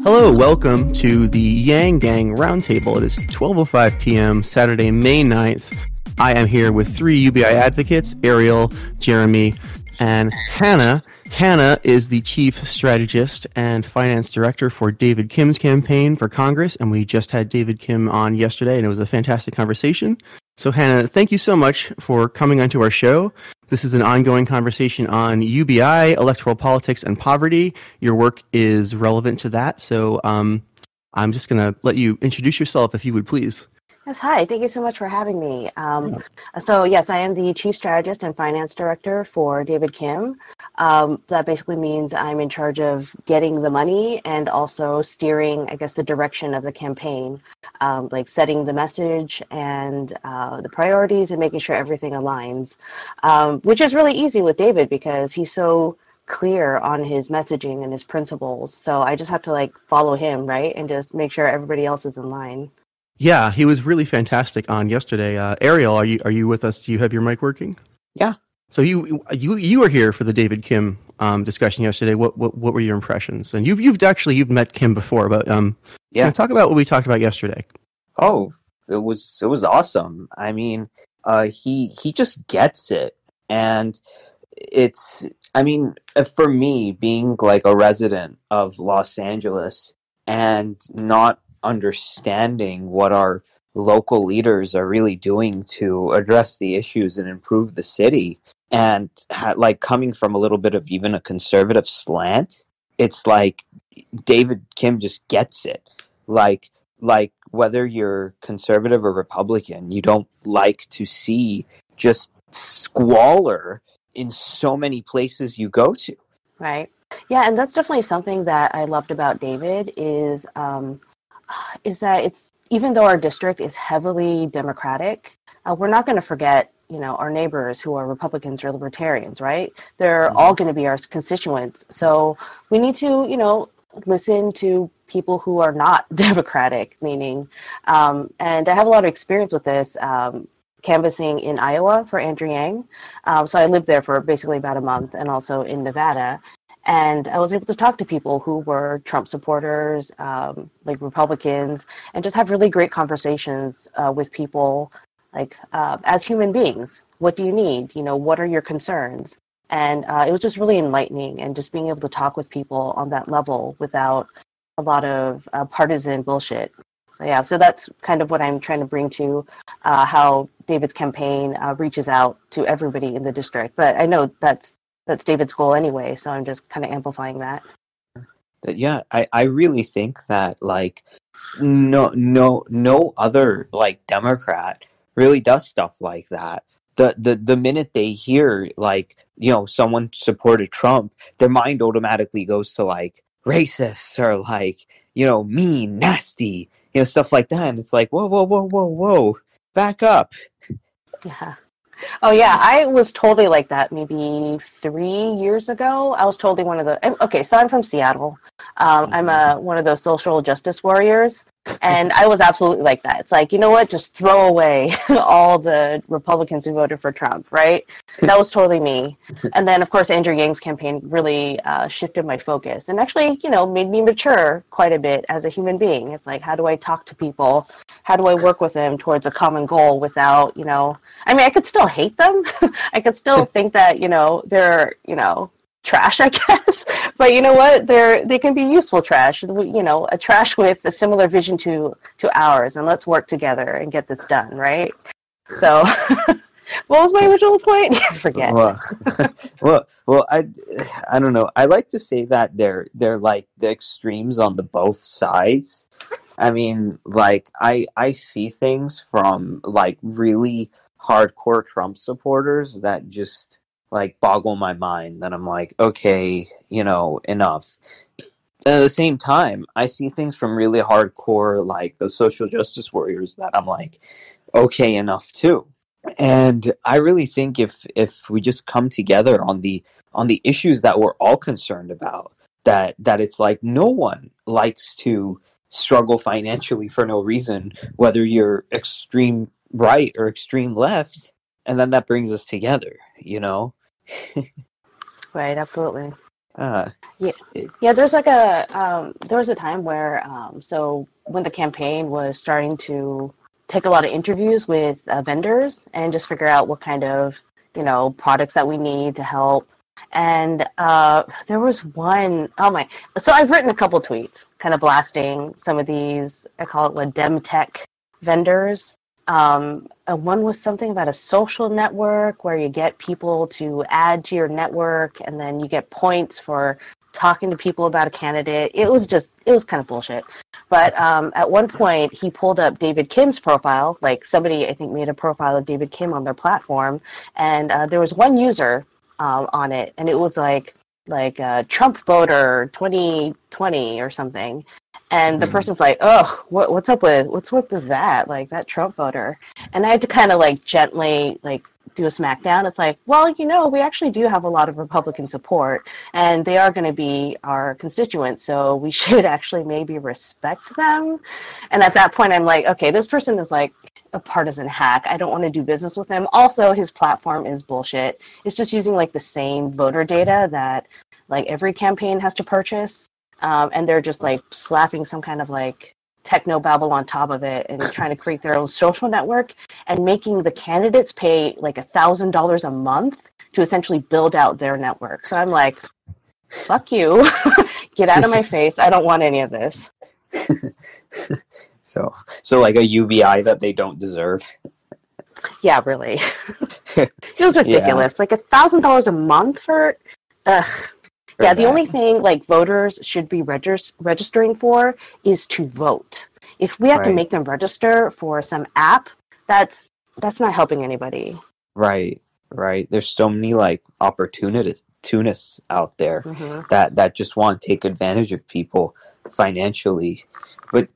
Hello, welcome to the Yang Gang Roundtable. It is 12:05 p.m. Saturday, May 9th. I am here with three UBI advocates, Ariel, Jeremy, and Hannah. Hannah is the Chief Strategist and Finance Director for David Kim's campaign for Congress, and we just had David Kim on yesterday, and it was a fantastic conversation. So Hannah, thank you so much for coming onto our show. This is an ongoing conversation on UBI, electoral politics, and poverty. Your work is relevant to that, so I'm just going to let you introduce yourself, if you would please. Yes, hi. Thank you so much for having me. So yes, I am the Chief Strategist and Finance Director for David Kim. That basically means I'm in charge of getting the money and also steering, I guess, the direction of the campaign, like setting the message and the priorities and making sure everything aligns, which is really easy with David because he's so clear on his messaging and his principles. So I just have to follow him, right, and just make sure everybody else is in line. Yeah, he was really fantastic on yesterday. Ariel, are you with us? Do you have your mic working? Yeah. So you were here for the David Kim discussion yesterday. What were your impressions? And you've met Kim before, but yeah, talk about what we talked about yesterday. Oh, it was awesome. I mean, he just gets it, and for me, being like a resident of Los Angeles and not understanding what our local leaders are really doing to address the issues and improve the city, and coming from a little bit of even a conservative slant, it's like David Kim just gets it. Like whether you're conservative or Republican, you don't like to see just squalor in so many places you go to. Right. Yeah, and that's definitely something that I loved about David is that it's, even though our district is heavily Democratic, we're not going to forget, our neighbors who are Republicans or Libertarians, right? They're all going to be our constituents. So we need to, listen to people who are not Democratic, meaning, and I have a lot of experience with this, canvassing in Iowa for Andrew Yang. So I lived there for basically about a month, and also in Nevada. And I was able to talk to people who were Trump supporters, like Republicans, and just have really great conversations with people, as human beings. What do you need? What are your concerns? And it was just really enlightening, and just being able to talk with people on that level without a lot of partisan bullshit. So that's kind of what I'm trying to bring to how David's campaign reaches out to everybody in the district. But I know that's David's goal anyway, so I'm just kind of amplifying that. Yeah, I really think that no other Democrat really does stuff like that. The minute they hear someone supported Trump, their mind automatically goes to racist or mean, nasty, stuff like that, and it's like whoa, back up. Yeah. Oh, yeah, I was totally like that maybe 3 years ago. I was totally one of the... Okay, so I'm from Seattle. I'm one of those social justice warriors, and I was absolutely like that. It's like, you know what? Just throw away all the Republicans who voted for Trump, right? That was totally me. And then, of course, Andrew Yang's campaign really shifted my focus and actually, made me mature quite a bit as a human being. It's like, how do I talk to people? How do I work with them towards a common goal without, I could still hate them. I could still think that, they're, trash, I guess. But you know what? They can be useful trash, a trash with a similar vision to ours, and let's work together and get this done, right? So what was my original point? I forget. Well, I don't know. I like to say that they're like the extremes on the both sides. I mean, I see things from really hardcore Trump supporters that just boggle my mind, that I'm like, okay, enough. At the same time, I see things from really hardcore the social justice warriors that I'm like, okay, enough too. And I really think if we just come together on the issues that we're all concerned about, that it's no one likes to struggle financially for no reason, whether you're extreme right or extreme left, and then that brings us together, Right, absolutely. Yeah, it, yeah. There's like a there was a time where so when the campaign was starting to take a lot of interviews with vendors and just figure out what kind of products that we need to help. And there was one, oh my, so I've written a couple tweets kind of blasting some of these, I call it what, dem tech vendors. And one was something about a social network where you get people to add to your network and then you get points for talking to people about a candidate. It was kind of bullshit. But at one point, he pulled up David Kim's profile. Like somebody, I think, made a profile of David Kim on their platform, and there was one user on it, and it was like Trump voter 2020 or something. And the person's like, "Oh, what's up with that? Like that Trump voter?" And I had to kind of like gently like do a smackdown. It's like, well, we actually do have a lot of Republican support, and they are going to be our constituents, so we should actually maybe respect them. And at that point, I'm like, okay, this person is like a partisan hack. I don't want to do business with him. Also, his platform is bullshit. It's just using like the same voter data that like every campaign has to purchase. And they're just like slapping some kind of like technobabble on top of it and trying to create their own social network and making the candidates pay like $1,000 a month to essentially build out their network. So I'm like, fuck you. Get out of my face. I don't want any of this. So like a UBI that they don't deserve. Yeah, really. It was ridiculous. Yeah. Like $1,000 a month for yeah, the only thing like voters should be registering for is to vote. If we have to make them register for some app, that's not helping anybody. Right. There's so many like opportunists out there that just want to take advantage of people financially. But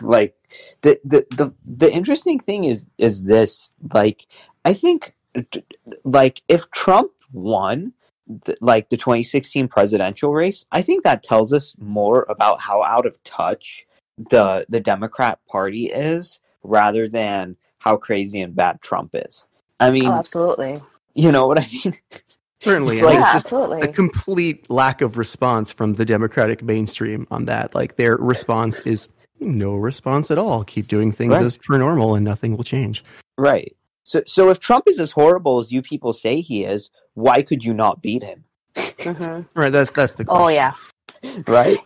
like the interesting thing is this, like I think like if Trump won the 2016 presidential race, I think that tells us more about how out of touch the Democrat Party is rather than how crazy and bad Trump is. I mean, absolutely. You know what I mean? Certainly. It's like, just absolutely. A complete lack of response from the Democratic mainstream on that. Like their response is no response at all. Keep doing things as per normal and nothing will change. Right. So if Trump is as horrible as you people say he is, why could you not beat him? Right, that's the question. Oh yeah. Right?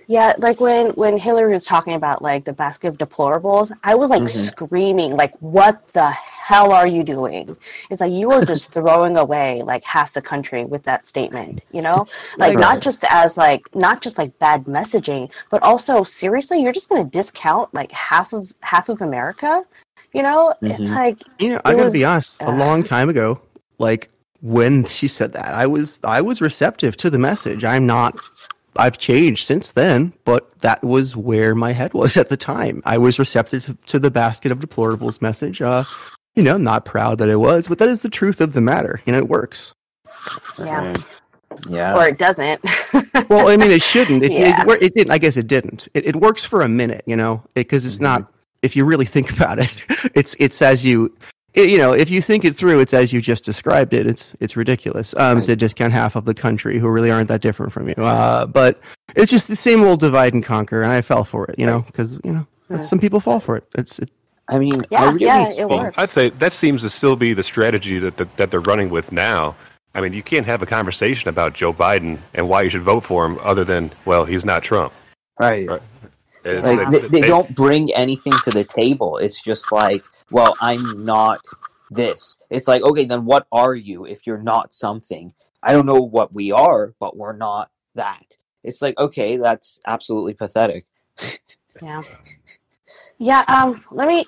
Yeah, like when Hillary was talking about like the basket of deplorables, I was like screaming, like, what the hell are you doing? It's like you were just throwing away like half the country with that statement, Like not just like bad messaging, but also seriously, you're just gonna discount like half of America? It's like I gotta be honest, a long time ago, like when she said that, I was receptive to the message. I've changed since then, but that was where my head was at the time. I was receptive to the basket of deplorables message. Not proud that I was, but that is the truth of the matter. It works. Yeah. Yeah. Or it doesn't. Well, I mean, it shouldn't. It didn't. I guess it didn't. It works for a minute, because it's not. If you really think about it, it's as you. If you think it through, it's as you just described it. It's ridiculous to discount half of the country who really aren't that different from you. But it's just the same old divide and conquer, and I fell for it. Because some people fall for it. I mean, it works. I'd say that seems to still be the strategy that they're running with now. I mean, you can't have a conversation about Joe Biden and why you should vote for him other than, well, he's not Trump. Right. Like, they don't bring anything to the table. It's just like, well, I'm not this. It's like, okay, then what are you if you're not something? I don't know what we are, but we're not that. It's like, okay, that's absolutely pathetic. Yeah. Yeah, let me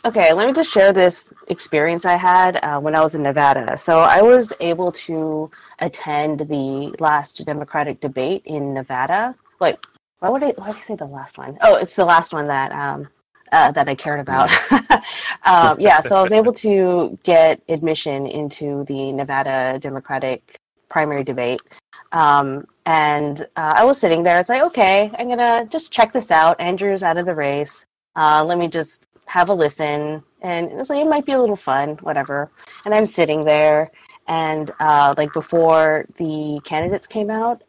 just share this experience I had when I was in Nevada. So I was able to attend the last Democratic debate in Nevada. Wait, why did I say the last one? Oh, it's the last one that that I cared about. So I was able to get admission into the Nevada Democratic primary debate. And I was sitting there. It's like, okay, I'm going to just check this out. Andrew's out of the race. Let me just have a listen. And it was like, it might be a little fun, whatever. And I'm sitting there. and like before the candidates came out,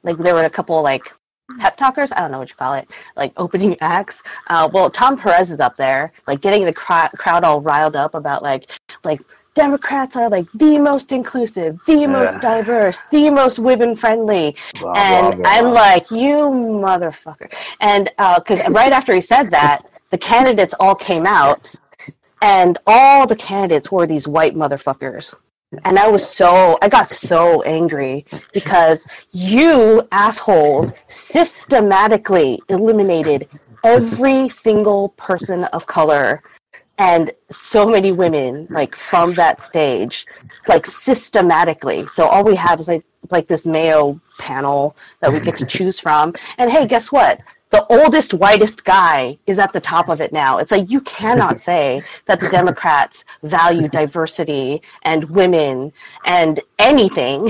like there were a couple like pep talkers, I don't know what you call it, like opening acts. Well, Tom Perez is up there, like getting the crowd all riled up about like Democrats are like the most inclusive, the most diverse, the most women friendly, and I'm like, you motherfucker. And because right after he said that, the candidates all came out, and all the candidates were these white motherfuckers. And I got so angry because you assholes systematically eliminated every single person of color and so many women, like, from that stage, like, systematically. So all we have is like this Mayo panel that we get to choose from. And hey, guess what? The oldest, whitest guy is at the top of it now. It's like, you cannot say that the Democrats value diversity and women and anything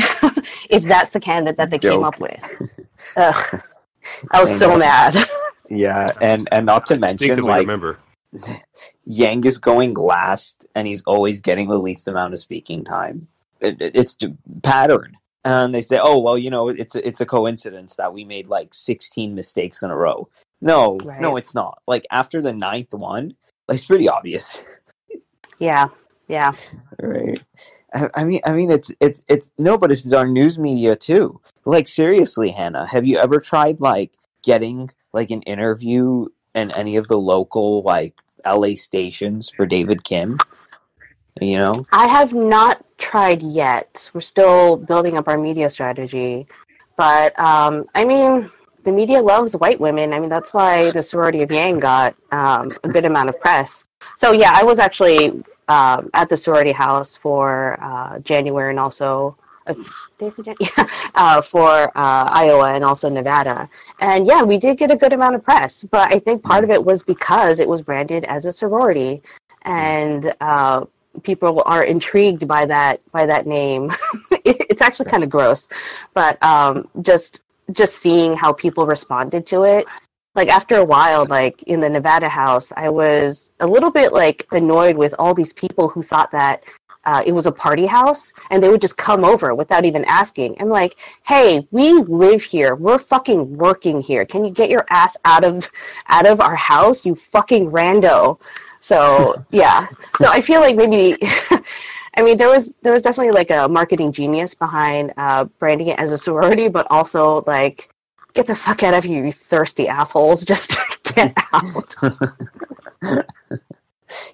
if that's the candidate that they came up with. Ugh. I was so mad. Yeah, and not to mention, like, remember. Yang is going last, and he's always getting the least amount of speaking time. It's pattern. And they say, oh, well, you know, it's a coincidence that we made like 16 mistakes in a row. No, it's not. Like, after the 9th one, like, it's pretty obvious. Yeah. Right. I mean, it's no, but it's our news media too. Like, seriously, Hannah, have you ever tried like getting like an interview in any of the local like LA stations for David Kim? You know, I have not tried yet. We're still building up our media strategy, but I mean, the media loves white women. I mean, that's why the sorority of Yang got a good amount of press. So yeah, I was actually at the sorority house for January and also for Iowa and also Nevada. And yeah, we did get a good amount of press, but I think part of it was because it was branded as a sorority, and people are intrigued by that name. It's actually kind of gross, but just seeing how people responded to it. Like, after a while, like in the Nevada house, I was a little bit like annoyed with all these people who thought that it was a party house, and they would just come over without even asking. I'm like, hey, we live here. We're fucking working here. Can you get your ass out of our house, you fucking rando? So yeah. So I feel like maybe, I mean, there was definitely like a marketing genius behind branding it as a sorority, but also like, get the fuck out of here, you thirsty assholes. Just get out.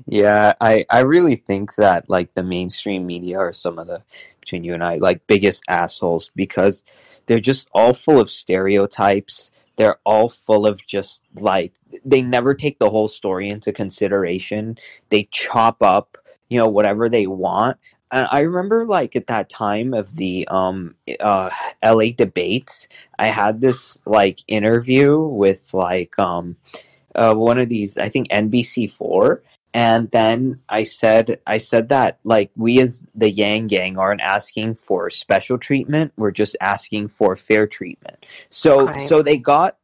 Yeah, I really think that like the mainstream media are some of the, between you and I, like biggest assholes, because they're just all full of stereotypes. They're all full of just like, they never take the whole story into consideration. They chop up, you know, whatever they want. And I remember like at that time of the LA debates, I had this like interview with like one of these, I think NBC4. And then I said that like we as the Yang Gang aren't asking for special treatment. We're just asking for fair treatment. So Right. so they got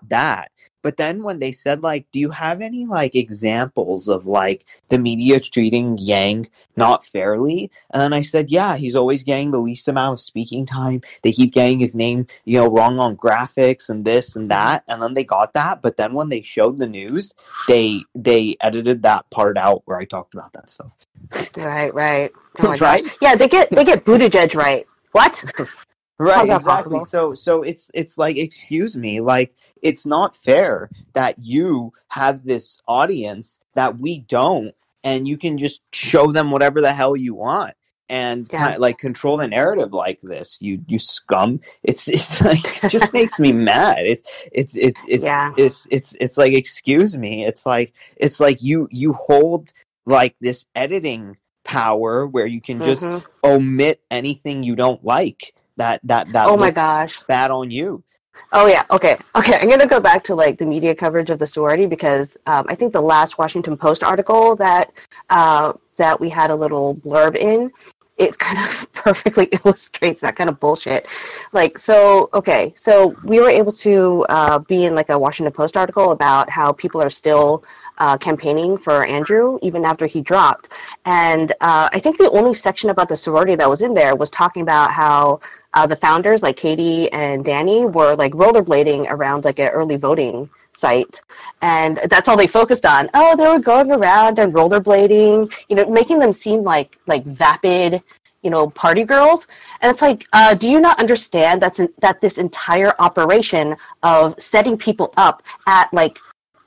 that. But then when they said like, do you have any like examples of like the media treating Yang not fairly? And then I said, yeah, he's always getting the least amount of speaking time. They keep getting his name, you know, wrong on graphics and this and that. And then they got that. But then when they showed the news, they edited that part out where I talked about that stuff. Right. Oh my Right? God. Yeah, they get Buttigieg right. What? Right, How's that exactly. possible? So it's like, excuse me, like, it's not fair that you have this audience that we don't, and you can just show them whatever the hell you want and Yeah. kind of like control the narrative like this. You scum. It's like, it just makes me mad. It's like, excuse me. It's like you hold like this editing power where you can just Mhm. omit anything you don't like. That Oh my looks gosh. bad on you. Oh yeah. Okay. I'm gonna go back to like the media coverage of the sorority, because I think the last Washington Post article that we had a little blurb in, it kind of perfectly illustrates that kind of bullshit. Like, so we were able to be in like a Washington Post article about how people are still campaigning for Andrew even after he dropped. And I think the only section about the sorority that was in there was talking about how the founders, like Katie and Danny, were like rollerblading around like an early voting site, and that's all they focused on. Oh, they were going around and rollerblading, making them seem like vapid, party girls. And it's like, do you not understand that this entire operation of setting people up at like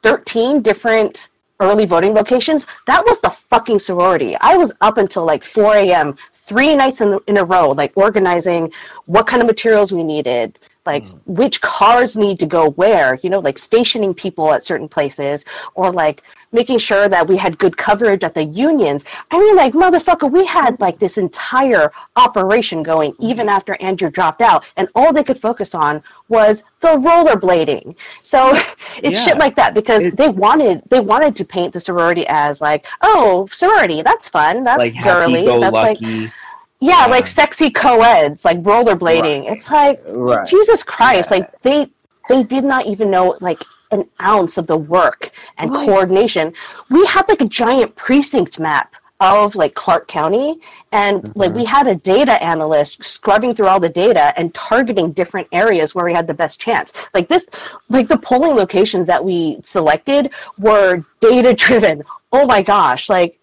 13 different early voting locations, that was the fucking sorority. I was up until like 4 a.m. 3 nights in a row, like organizing what kind of materials we needed, like which cars need to go where, like stationing people at certain places, or like making sure that we had good coverage at the unions. I mean, like, motherfucker, we had like this entire operation going even after Andrew dropped out, and all they could focus on was the rollerblading. So it's shit like that, because they wanted to paint the sorority as like, oh, sorority, that's fun, that's like girly, that's happy-go-lucky. like, yeah, like sexy co-eds, like rollerblading. Right. It's like, Jesus Christ, like they did not even know like an ounce of the work and coordination. We had like a giant precinct map of like Clark County, and like we had a data analyst scrubbing through all the data and targeting different areas where we had the best chance. Like this, like the polling locations that we selected were data driven. Oh my gosh, like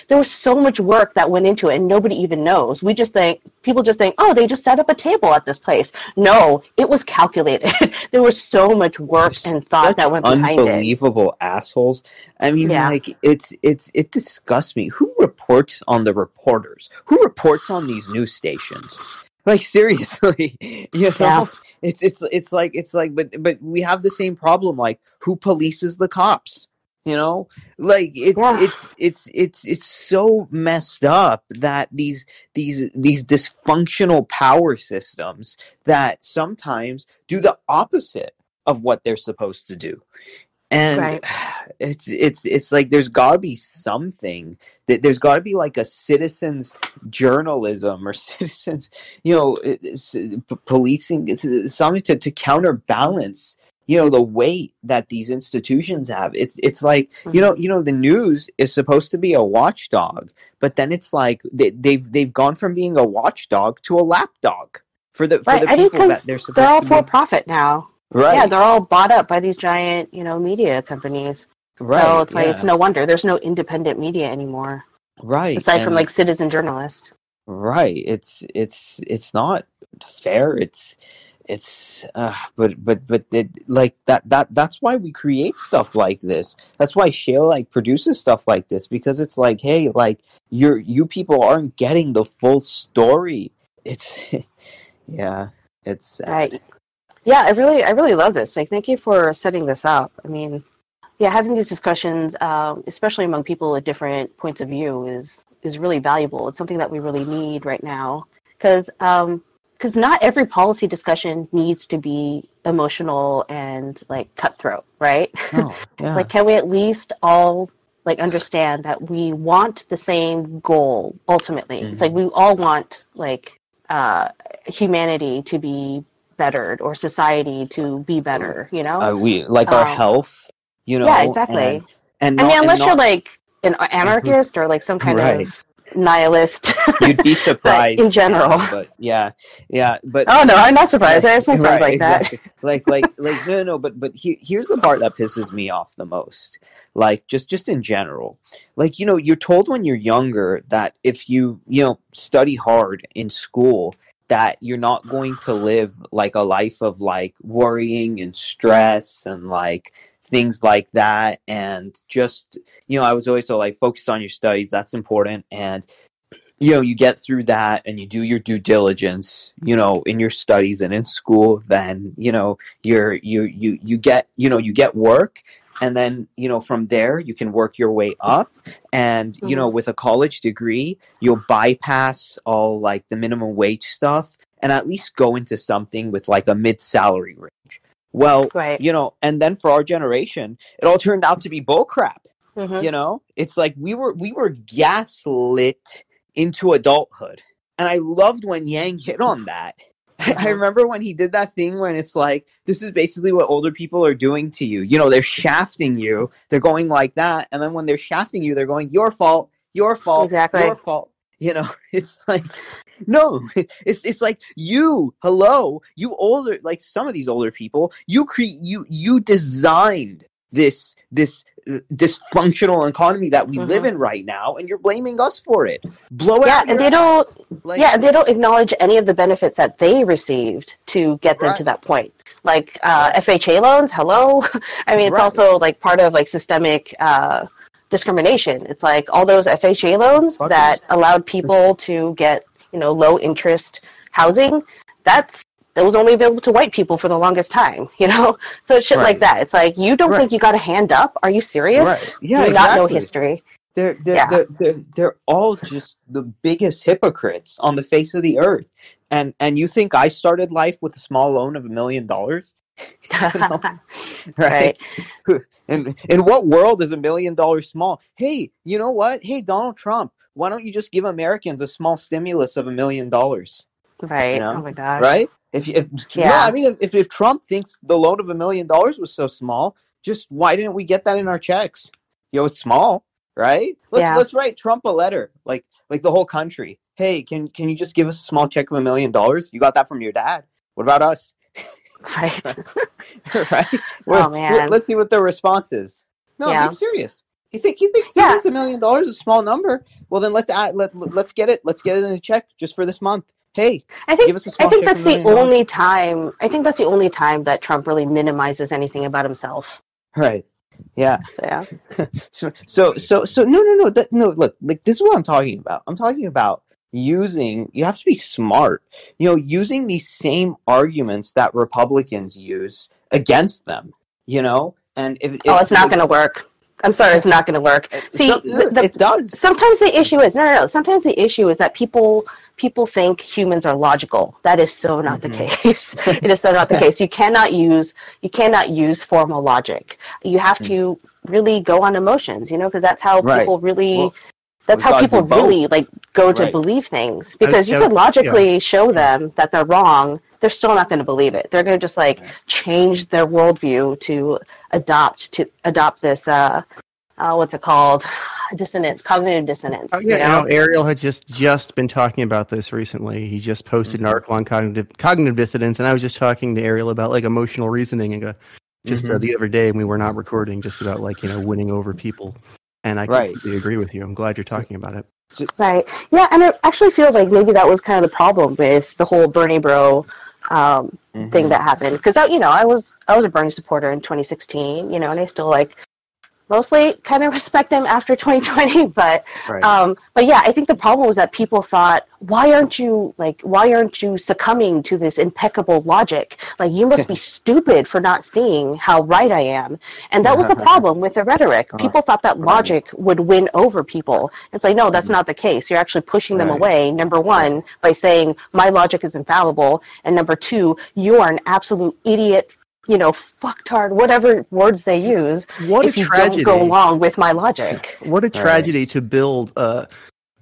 there was so much work that went into it, and nobody even knows. People just think, oh, they just set up a table at this place. No, it was calculated. There was so much work and thought that went behind it. Unbelievable assholes. I mean, like, it disgusts me. Who reports on the reporters? Who reports on these news stations? Like, seriously, it's like, but we have the same problem. Like, who polices the cops? Like it's so messed up that these dysfunctional power systems that sometimes do the opposite of what they're supposed to do. And it's like there's gotta be something that there's gotta be like a citizens journalism or citizens, policing, something to counterbalance the weight that these institutions have. It's like, the news is supposed to be a watchdog, but then it's like they've gone from being a watchdog to a lapdog for the people that they're supposed to be. They're all for profit now. Right. Yeah, they're all bought up by these giant, media companies. Right. So it's like, it's no wonder there's no independent media anymore. Right. Aside from like citizen journalists. Right. It's not fair. But like that's why we create stuff like this. That's why Shael like produces stuff like this, because it's like, hey, like you people aren't getting the full story. It's it's sad. Yeah, I really love this. Like, thank you for setting this up. I mean, having these discussions, especially among people with different points of view, is really valuable. It's something that we really need right now, because not every policy discussion needs to be emotional and like cutthroat, right? Oh, yeah. Like, can we at least all like understand that we want the same goal ultimately? It's like we all want like humanity to be bettered, or society to be better, we like our health, yeah, exactly. And I mean, unless you're like an anarchist or like some kind of nihilist, you'd be surprised in general. But but oh no, I'm not surprised. I have some friends like that. like no, but here's the part that pisses me off the most. Like just in general, like you're told when you're younger that if you study hard in school, that you're not going to live like a life of like worrying and stress and like things like that. And just, I was always told, like, focus on your studies. That's important. And, you get through that and you do your due diligence, in your studies and in school, then, you get work. And then, from there, you can work your way up. And, with a college degree, you'll bypass all like the minimum wage stuff and at least go into something with like a mid-salary range. Well, and then for our generation, it all turned out to be bullcrap. It's like we were gaslit into adulthood. And I loved when Yang hit on that. I remember when he did that thing when it's like, this is basically what older people are doing to you. You know, they're shafting you. They're going like that. And then when they're shafting you, they're going, your fault, your fault, Exactly. your fault. You know, it's like, no, it's like hello, you older, like some of these older people, you designed this dysfunctional economy that we live in right now, and you're blaming us for it. Blow it out. And they don't. They don't acknowledge any of the benefits that they received to get them to that point. Like FHA loans. Hello, I mean, it's also like part of like systemic discrimination. It's like all those FHA loans that allowed people to get, you know, low interest housing. That was only available to white people for the longest time, you know? So it's shit like that. It's like, you don't think you got a hand up? Are you serious? Right. Yeah, do you not know history? They're all just the biggest hypocrites on the face of the earth. And you think I started life with a small loan of $1 million? You know? Right. And in what world is $1 million small? Hey, you know what? Hey, Donald Trump, why don't you just give Americans a small stimulus of $1 million? Right. You know? Oh my gosh. Right? If Trump thinks the loan of $1 million was so small, just why didn't we get that in our checks? You know, it's small, right? Let's write Trump a letter, like the whole country. Hey, can you just give us a small check of $1 million? You got that from your dad. What about us? Right. Right. Oh man. Let's see what their response is. No, I'm being serious. You think $1 million is a small number? Well, then let's get it. Let's get it in a check just for this month. Hey, give us a small check. That's the only time. I think that's the only time that Trump really minimizes anything about himself. Right. Yeah. So, no. Look, like this is what I'm talking about. I'm talking about you have to be smart. You know, using these same arguments that Republicans use against them. You know, and if it's not going to work. I'm sorry, it's not going to work. See, it does. Sometimes the issue is no. Sometimes the issue is that people think humans are logical. That is so not the case. It is so not the case. You cannot use formal logic. You have to really go on emotions, you know, because that's how people really. That's how people really like go to believe things. Because you could logically show them that they're wrong. They're still not going to believe it. They're going to just like change their worldview to adopt this. What's it called? Cognitive dissonance. Oh, yeah, you know, Ariel had just been talking about this recently. He just posted an article on cognitive dissonance, and I was just talking to Ariel about like emotional reasoning and the other day, and we were not recording, just about like, you know, winning over people. And I completely agree with you. I'm glad you're talking about it. Right. Yeah, and I actually feel like maybe that was kind of the problem with the whole Bernie bro thing that happened. Because I was a Bernie supporter in 2016, you know, and I still like mostly kind of respect him after 2020, but yeah, I think the problem was that people thought, why aren't you succumbing to this impeccable logic? Like, you must be stupid for not seeing how right I am. And that was the problem with the rhetoric. People thought that logic would win over people. It's like, no, that's not the case. You're actually pushing them away, number one, by saying my logic is infallible, and number two, you are an absolute idiot, you know, fucktard, whatever words they use, if you don't go along with my logic. What a tragedy to build a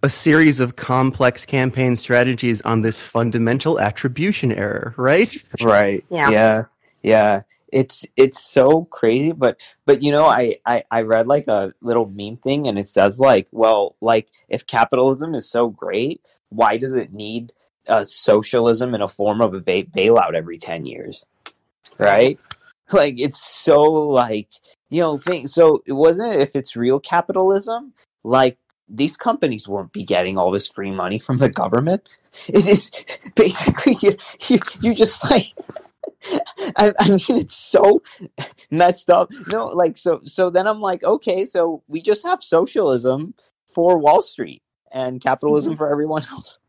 series of complex campaign strategies on this fundamental attribution error, right? Right. Yeah. It's so crazy, but you know, I read like a little meme thing, and it says like, well, like if capitalism is so great, why does it need socialism in a form of a bailout every 10 years? Right? Like, it's so like, you know, so it wasn't, if it's real capitalism, like these companies won't be getting all this free money from the government. It is basically you just like I mean, it's so messed up. No, like so then I'm like, okay, so we just have socialism for Wall Street and capitalism for everyone else.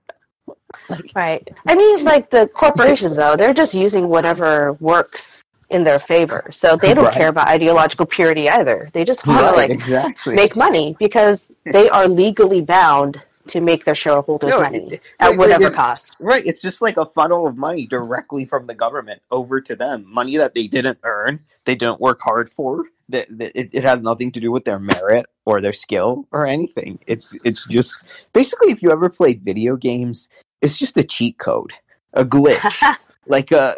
Right. I mean, like the corporations, though, they're just using whatever works in their favor. So they don't care about ideological purity either. They just want to make money because they are legally bound to make their shareholders money at whatever cost. Right. It's just like a funnel of money directly from the government over to them. Money that they didn't earn, they didn't work hard for. It has nothing to do with their merit or their skill or anything. It's just basically, if you ever played video games, it's just a cheat code. a glitch, like the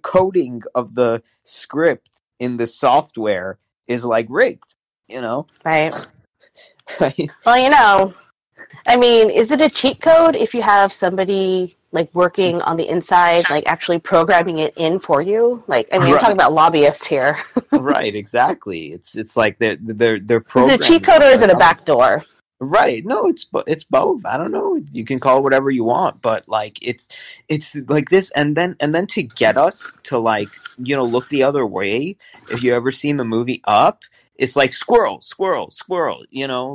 coding of the script in the software is like rigged, Right. right? Well, I mean, is it a cheat code if you have somebody like working on the inside, like actually programming it in for you? Like, I mean, I'm talking about lobbyists here. Right, exactly. It's like they're Is programming. it a cheat code or is it a backdoor? Right. No, it's both. I don't know. You can call it whatever you want, but like it's like this, and then to get us to like look the other way. If you ever seen the movie Up, it's like squirrel, squirrel, squirrel.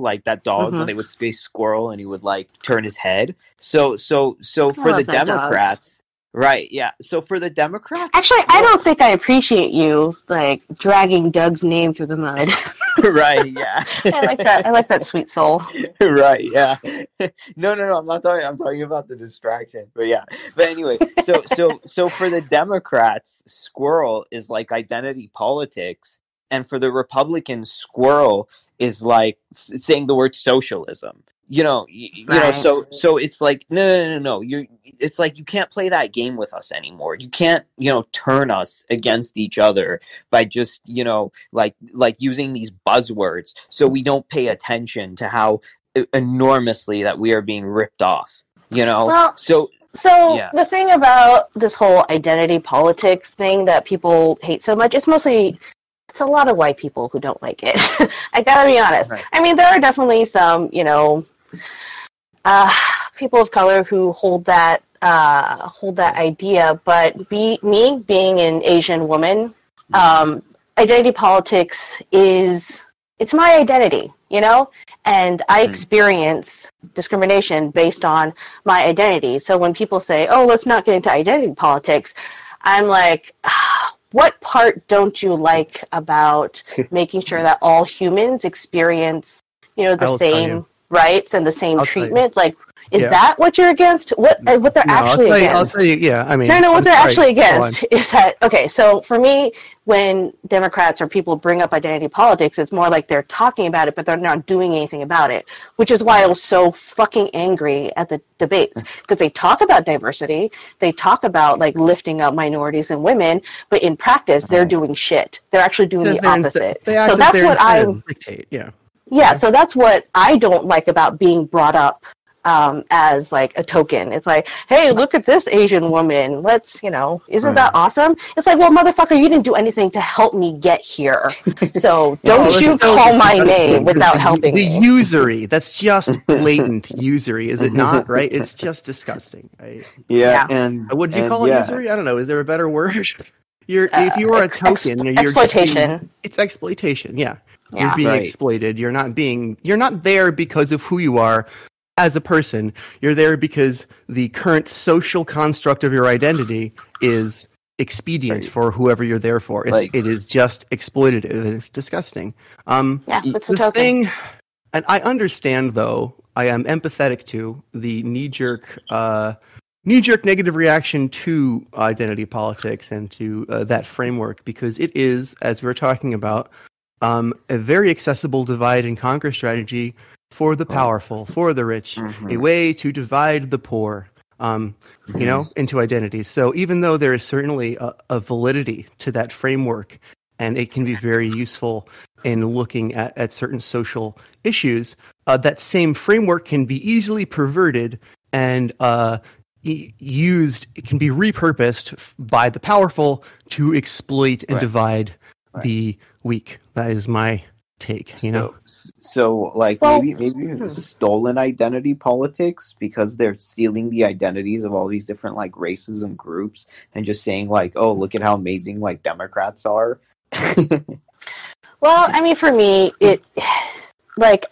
Like that dog when they would say squirrel, and he would like turn his head. So for the Democrats. Dog. Right, yeah. So for the Democrats... Actually, I don't think I appreciate you, like, dragging Doug's name through the mud. Right, yeah. I like that sweet soul. Right, yeah. No, I'm not talking... I'm talking about the distraction. But yeah. But anyway, so for the Democrats, squirrel is like identity politics. And for the Republicans, squirrel is like saying the word socialism. Right. So it's like no. It's like you can't play that game with us anymore. You can't, turn us against each other by just, like using these buzzwords. So we don't pay attention to how enormously that we are being ripped off. Well, so yeah. The thing about this whole identity politics thing that people hate so much, it's a lot of white people who don't like it. I gotta be honest. Right. I mean, there are definitely some, people of color who hold that idea, but me being an Asian woman, identity politics it's my identity, and I experience discrimination based on my identity. So when people say, "Oh, let's not get into identity politics," I'm like, what part don't you like about making sure that all humans experience, the same rights and the same treatment? Like, is that what you're against? What they're actually against? I'll tell you, yeah, I mean... No, what they're actually against is that, okay, so for me, when Democrats or people bring up identity politics, it's more like they're talking about it, but they're not doing anything about it, which is why I was so fucking angry at the debates, because they talk about diversity, they talk about, like, lifting up minorities and women, but in practice, they're doing shit. They're actually doing the opposite. So that's what I... dictate, yeah. Yeah, so that's what I don't like about being brought up as like a token. It's like, hey, look at this Asian woman. Let's, isn't that awesome? It's like, well, motherfucker, you didn't do anything to help me get here. So don't you call my name without helping me. The usury. That's just blatant usury, is it not? Right? It's just disgusting. Right? Yeah. And would you call it usury? I don't know. Is there a better word? If you are a token, you're exploitation. It's exploitation. Yeah. You're being exploited. You're not there because of who you are as a person. You're there because the current social construct of your identity is expedient for whoever you're there for. It is just exploitative, and it's disgusting. It's a token. And I understand, though, I am empathetic to the knee-jerk negative reaction to identity politics and to that framework, because it is, as we were talking about, a very accessible divide and conquer strategy for the powerful, for the rich, a way to divide the poor, into identities. So even though there is certainly a validity to that framework, and it can be very useful in looking at certain social issues, that same framework can be easily perverted and used. It can be repurposed by the powerful to exploit and divide the weak. That is my take, So maybe stolen identity politics, because they're stealing the identities of all these different like races and groups and just saying like, oh, look at how amazing like Democrats are. Well, I mean, for me,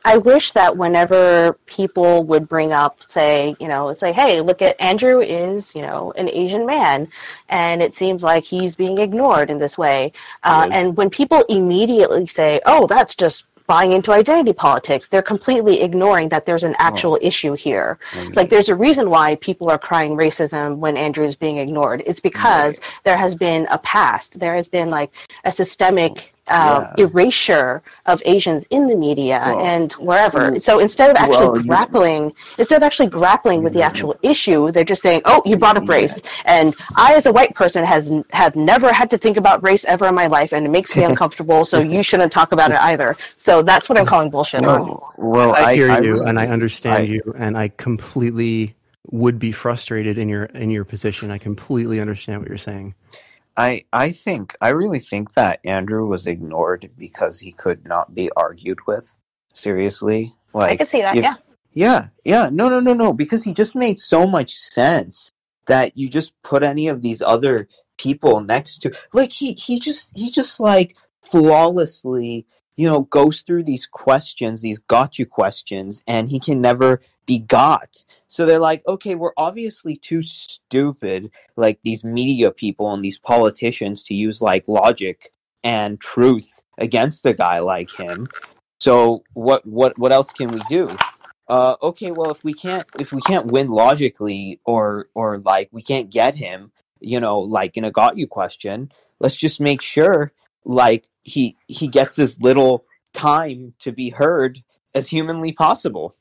I wish that whenever people would bring up, say, it's like, hey, look at Andrew is, an Asian man, and it seems like he's being ignored in this way. And when people immediately say, oh, that's just buying into identity politics, they're completely ignoring that there's an actual issue here. It's like there's a reason why people are crying racism when Andrew is being ignored. It's because there has been a past. There has been like a systemic erasure of Asians in the media and wherever. well, So instead of actually well, grappling with the actual issue, they're just saying, "Oh, you brought up race," and I, as a white person, have never had to think about race ever in my life, and it makes me uncomfortable. So you shouldn't talk about it either. So that's what I'm calling bullshit on. well, I hear you, really, and I understand you, and I completely would be frustrated in your position. I completely understand what you're saying. I really think that Andrew was ignored because he could not be argued with. Seriously, I could see that. No, because he just made so much sense that you just put any of these other people next to, like, he just like flawlessly, goes through these questions, these got you questions, and he can never be got. So they're like, okay, we're obviously too stupid, like these media people and these politicians, to use like logic and truth against a guy like him. So what else can we do? Okay, well, if we can't win logically, or like we can't get him, like in a got you question, let's just make sure like he gets as little time to be heard as humanly possible.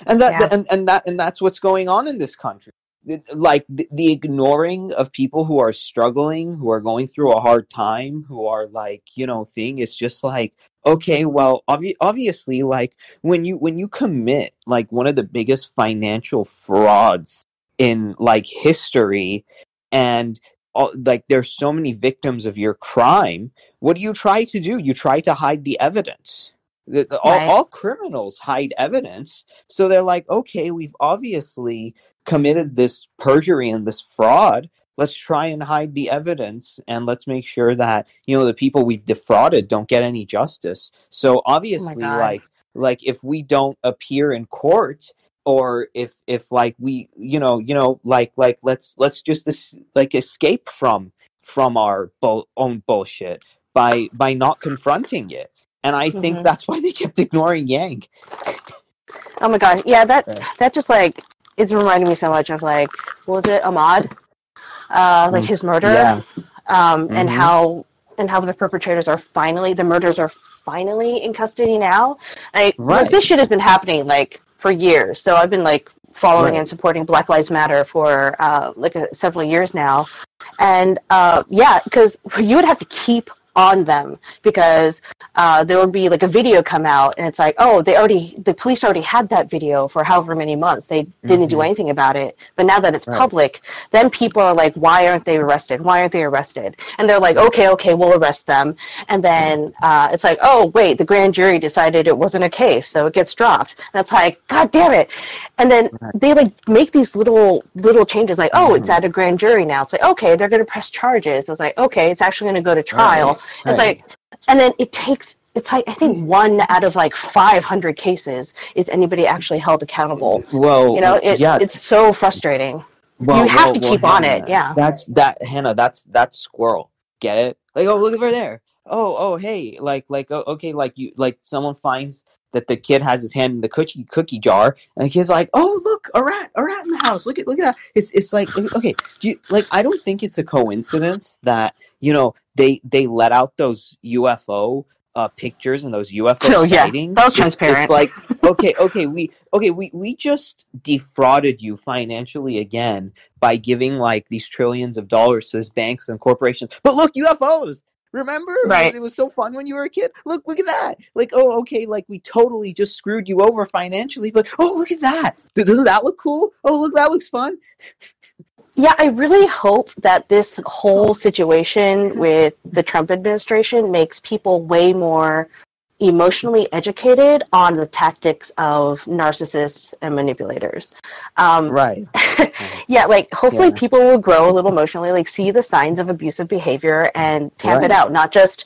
And that's what's going on in this country. Like the ignoring of people who are struggling, who are going through a hard time, who are like, thing. It's just like, okay, well, obviously, like when you commit like one of the biggest financial frauds in like history, and like there's so many victims of your crime, what do you try to do? You try to hide the evidence. All criminals hide evidence. So they're like, okay, we've obviously committed this perjury and this fraud. Let's try and hide the evidence, and let's make sure that, the people we've defrauded don't get any justice. So obviously, like if we don't appear in court, or if like we, like let's just like escape from our own bullshit by not confronting it. And I think that's why they kept ignoring Yang. Oh my god, yeah, that just like is reminding me so much of like, what was it, Ahmad? Like his murder, and how the perpetrators are the murders are finally in custody now. Like, this shit has been happening like for years. So I've been like following and supporting Black Lives Matter for several years now, and because you would have to keep on them, because there would be like a video come out and it's like, oh, the police already had that video for however many months. They didn't do anything about it. But now that it's public, then people are like, why aren't they arrested? Why aren't they arrested? And they're like, okay, we'll arrest them. And then it's like, oh, wait, the grand jury decided it wasn't a case, so it gets dropped. And it's like, God damn it. And then they like make these little changes, like, oh, it's at a grand jury now. It's like, okay, they're going to press charges. It's like, okay, it's actually going to go to trial. It's like, and then it's like, I think 1 out of like 500 cases is anybody actually held accountable. Well, it's so frustrating. Well, you have to keep on it. Yeah. Hannah, that's squirrel. Get it? Like, oh, look over there. Oh, hey, okay, like someone finds that the kid has his hand in the cookie jar, and the kid's like, oh, look, a rat in the house. Look at that. It's like, okay, I don't think it's a coincidence that, they let out those UFO pictures and those UFO sightings. That was transparent. It's like, okay, we just defrauded you financially again by giving like these trillions of dollars to these banks and corporations. But look, UFOs. Remember? Right. It was so fun when you were a kid. Look at that. Like, oh, okay, like we totally just screwed you over financially, but oh, look at that. Doesn't that look cool? Oh, look, that looks fun. Yeah, I really hope that this whole situation with the Trump administration makes people way more emotionally educated on the tactics of narcissists and manipulators. Right. Yeah, like hopefully people will grow a little emotionally, like see the signs of abusive behavior and tamp it out, not just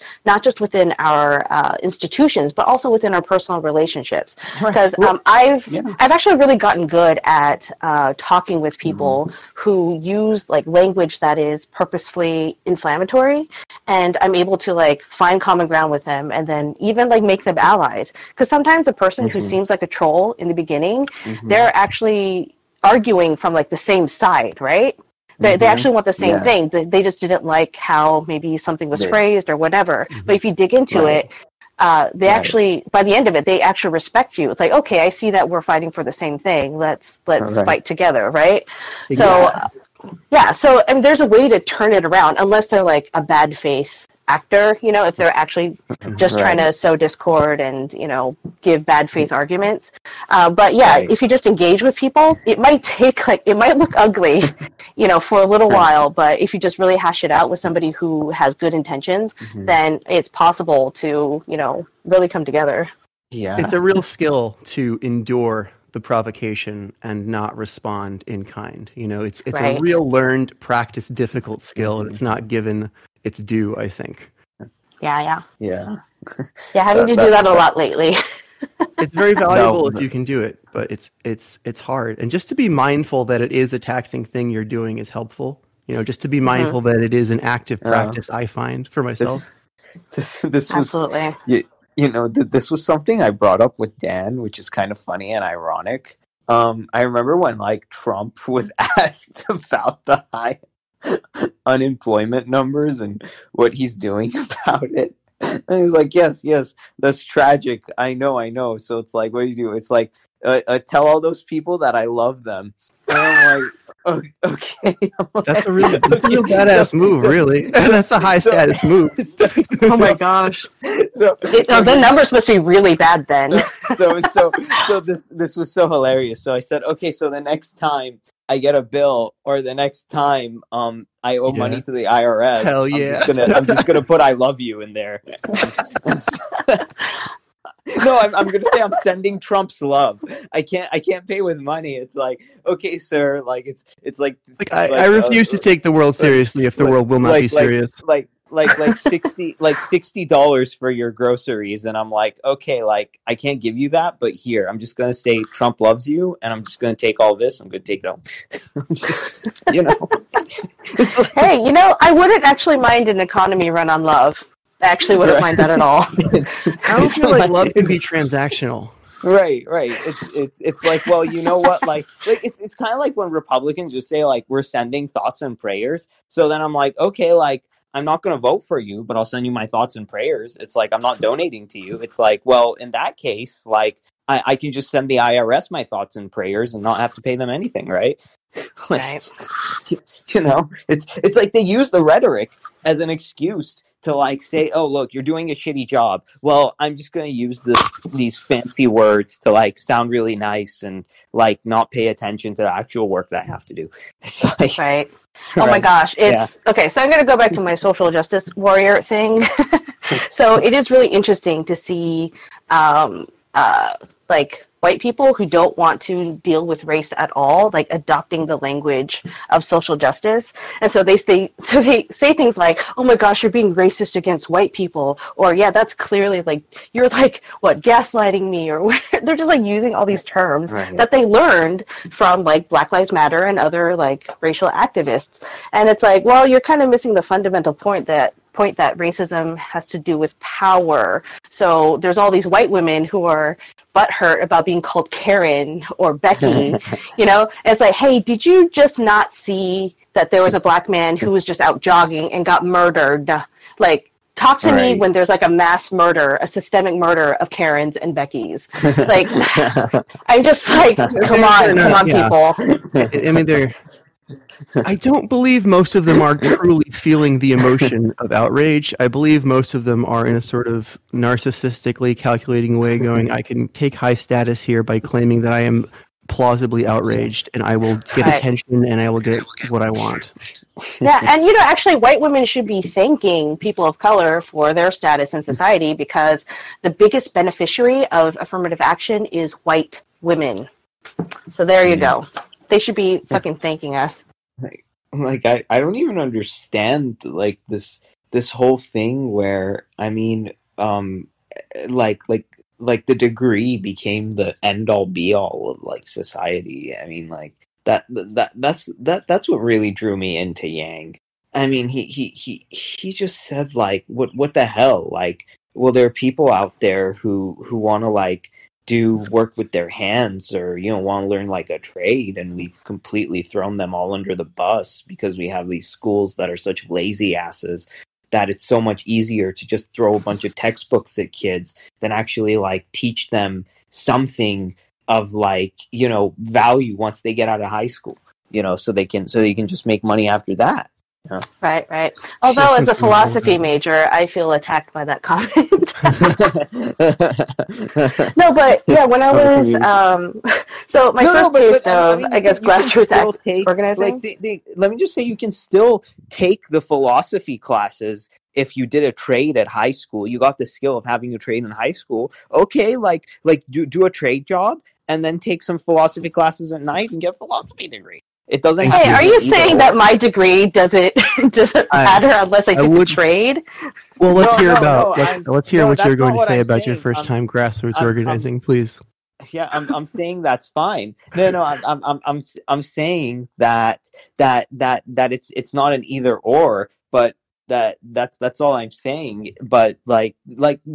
within our institutions, but also within our personal relationships. Because I've actually really gotten good at talking with people who use like language that is purposefully inflammatory, and I'm able to like find common ground with them, and then even like make them allies. Because sometimes a person who seems like a troll in the beginning, they're actually arguing from like the same side, right? They actually want the same Yeah. thing. They just didn't like how maybe something was They- phrased or whatever. But if you dig into Right. it, they actually, by the end of it, they actually respect you. It's like, okay, I see that we're fighting for the same thing. Let's Right. fight together, right? Yeah. So, yeah. So, I mean, there's a way to turn it around, unless they're like a bad faith actor, if they're actually just trying to sow discord and, give bad faith arguments. But yeah, Right. if you just engage with people, it might look ugly, for a little while, but if you just really hash it out with somebody who has good intentions, then it's possible to, really come together. Yeah. It's a real skill to endure the provocation and not respond in kind. It's Right. a real learned, practiced, difficult skill, and it's not given its due, I think. Yeah. Yeah. Yeah, having to do that a lot lately. It's very valuable No. if you can do it, but it's hard. And just to be mindful that it is a taxing thing you're doing is helpful. Just to be mindful that it is an active practice, I find for myself. This was Absolutely. this was something I brought up with Dan, which is kind of funny and ironic. I remember when Trump was asked about the high unemployment numbers and what he's doing about it. And he's like, yes, that's tragic. I know. So it's like, what do you do? It's like, tell all those people that I love them. And I'm like, okay. That's a real badass move, really. That's a high status move. Oh my gosh. So the numbers must be really bad then. So this was so hilarious. So I said, okay, so the next time I get a bill or the next time I owe money to the IRS, Hell yeah. I'm just gonna put I love you in there. No, I'm gonna say I'm sending Trump's love. I can't pay with money. It's like, okay, sir, it's like I refuse to take the world seriously if the world will not be serious. Like $60 for your groceries, and I'm like, okay, I can't give you that, but here, I'm just gonna say Trump loves you, and I'm just gonna take all this. I'm gonna take it home. Just, It's like, Hey, I wouldn't actually mind an economy run on love. I actually wouldn't mind that at all. I don't feel like love can be transactional. Right. It's like, well, you know what? It's kind of like when Republicans just say we're sending thoughts and prayers. So then I'm like, okay, I'm not going to vote for you, but I'll send you my thoughts and prayers. It's like, I'm not donating to you. It's like, well, in that case, I can just send the IRS my thoughts and prayers and not have to pay them anything, right? Right. It's like they use the rhetoric as an excuse to say, oh, look, you're doing a shitty job. Well, I'm just going to use these fancy words to sound really nice and not pay attention to the actual work that I have to do. It's like, Right. Oh my gosh. Okay, so I'm going to go back to my social justice warrior thing. So it is really interesting to see white people who don't want to deal with race at all, adopting the language of social justice. And so they say things like, oh my gosh, you're being racist against white people, or yeah, that's clearly you're gaslighting me, or they're just using all these terms that they learned from Black Lives Matter and other racial activists. And it's like, well, you're kind of missing the fundamental point that racism has to do with power. So there's all these white women who are butthurt about being called Karen or Becky, And it's like, hey, did you just not see that there was a black man who was just out jogging and got murdered? Talk to me when there's a mass murder, a systemic murder of Karens and Beckys. I'm just come on, people. I mean, I don't believe most of them are truly feeling the emotion of outrage. I believe most of them are in a sort of narcissistically calculating way going, I can take high status here by claiming that I am plausibly outraged and I will get attention and I will get what I want. Yeah, and actually white women should be thanking people of color for their status in society, because the biggest beneficiary of affirmative action is white women. So there you go. They should be fucking thanking us. I don't even understand this whole thing where, I mean, the degree became the end all be all of society. I mean, that's what really drew me into Yang. I mean, he just said what the hell? Well, there are people out there who want to do work with their hands or, want to learn like a trade, and we've completely thrown them all under the bus because we have these schools that are such lazy asses that it's so much easier to just throw a bunch of textbooks at kids than actually like teach them something of like, value once they get out of high school, so they can just make money after that. Yeah. Right. Although as a philosophy major, I feel attacked by that comment. No, but yeah, when I was so my first taste of, I guess, grassroots organizing. Like, let me just say, you can still take the philosophy classes. If you did a trade at high school, you got the skill of having a trade in high school. Okay, like do a trade job and then take some philosophy classes at night and get a philosophy degree. It doesn't. Hey, are you saying that my degree doesn't matter unless I do the trade? Well, let's hear what you're going to say about your first time grassroots organizing, please. Yeah, I'm saying that's fine. No, I'm saying that it's not an either or, but that's all I'm saying. But like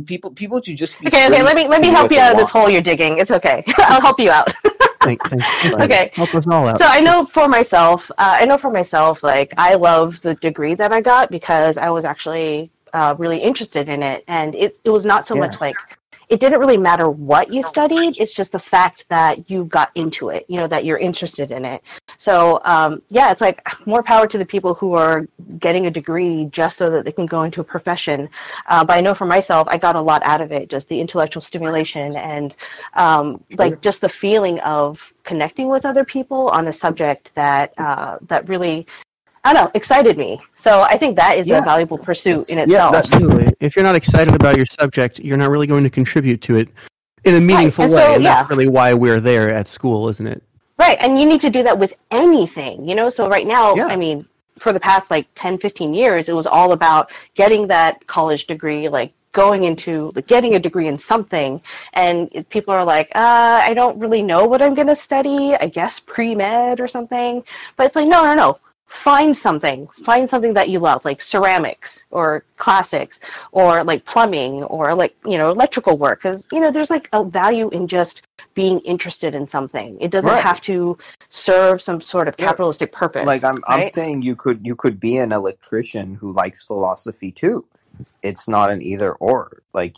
people should just be okay. Let me help you out of this hole you're digging. It's okay. I'll help you out. Thanks. Okay. Help us all out. So I know for myself, like I love the degree that I got because I was actually really interested in it, and it was not so much like it didn't really matter what you studied. It's just the fact that you got into it, that you're interested in it. So it's like more power to the people who are getting a degree just so that they can go into a profession. But I know for myself, I got a lot out of it, just the intellectual stimulation and like just the feeling of connecting with other people on a subject that really, I don't know, excited me. So I think that is a valuable pursuit in itself. Yeah, absolutely. If you're not excited about your subject, you're not really going to contribute to it in a meaningful way. And that's really why we're there at school, isn't it? Right. And you need to do that with anything, So right now, I mean, for the past like 10, 15 years, it was all about getting that college degree, like going into getting a degree in something. And people are like, I don't really know what I'm going to study. I guess pre-med or something. But it's like, no. Find something that you love, like ceramics or classics or like plumbing or like, electrical work. Because, there's like a value in just being interested in something. It doesn't have to serve some sort of capitalistic purpose. Like I'm saying you could be an electrician who likes philosophy too. It's not an either or. Like,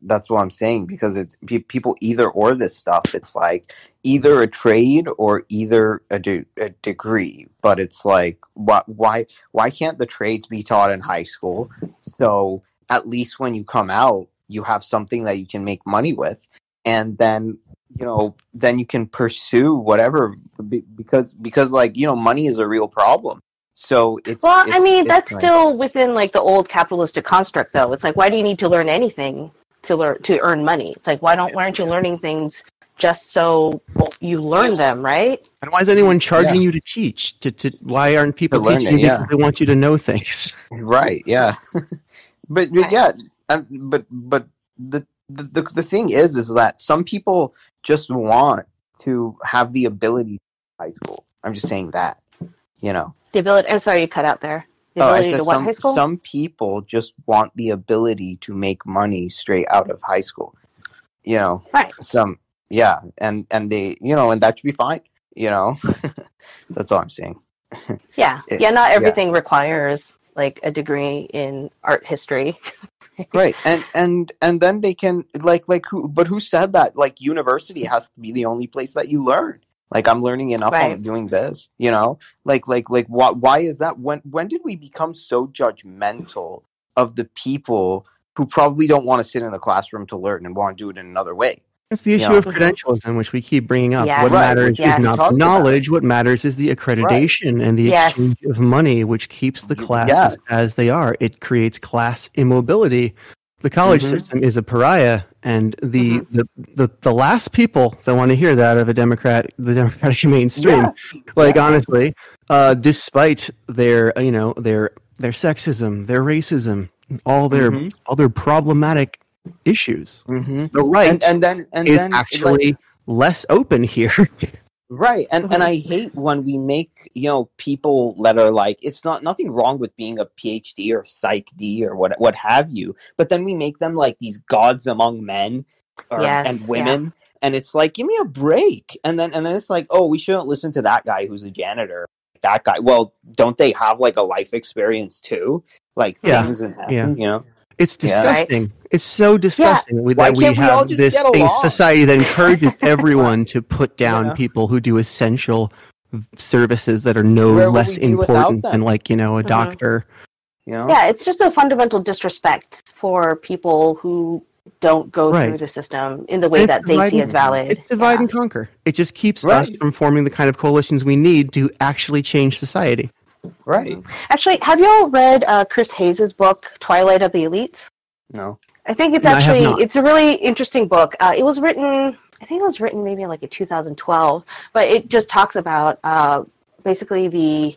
that's what I'm saying, because it's people either or this stuff. It's like either a trade or either a degree. But it's like, why can't the trades be taught in high school? So at least when you come out, you have something that you can make money with, and then then you can pursue whatever, because like, money is a real problem. So that's still within like the old capitalistic construct, though. It's like, why do you need to learn anything to earn money? It's like, why aren't you learning things just so you learn them, right? And why is anyone charging you to teach? Why aren't people teaching you because they want you to know things? Right. Yeah. but the thing is that some people just want to have the ability to high school. I'm just saying that, The ability. I'm sorry, you cut out there. The ability to what, high school? Some people just want the ability to make money straight out of high school. Right. And they, and that should be fine. That's all I'm saying. Yeah. Not everything requires like a degree in art history. Right. And then they can who said that like university has to be the only place that you learn? Like, I'm learning enough on doing this, Like, why is that? When did we become so judgmental of the people who probably don't want to sit in a classroom to learn and want to do it in another way? That's the issue of credentialism, which we keep bringing up. Yes. What matters is not the knowledge. What matters is the accreditation and the exchange of money, which keeps the classes as they are. It creates class immobility. The college system is a pariah, and the last people that want to hear that of the Democratic mainstream, honestly, despite their sexism, their racism, all their problematic issues, the right is actually less open here. Right, and I hate when we make people that are like, it's nothing wrong with being a PhD or Psych D or what have you, but then we make them like these gods among men, and women. And it's like, give me a break. And then it's like, oh, we shouldn't listen to that guy who's a janitor. That guy. Well, don't they have like a life experience too? Like things that happen, you know? It's disgusting. Right? It's so disgusting that we have this society that encourages everyone to put down people who do essential services that are less important than, like, you know, a doctor. You know? Yeah, it's just a fundamental disrespect for people who don't go through the system in the way that they see as valid. It's divide and conquer. It just keeps us from forming the kind of coalitions we need to actually change society. Right. Actually, have you all read Chris Hayes' book, Twilight of the Elites? No. I think it's it's a really interesting book. It was written maybe like in 2012, but it just talks about basically the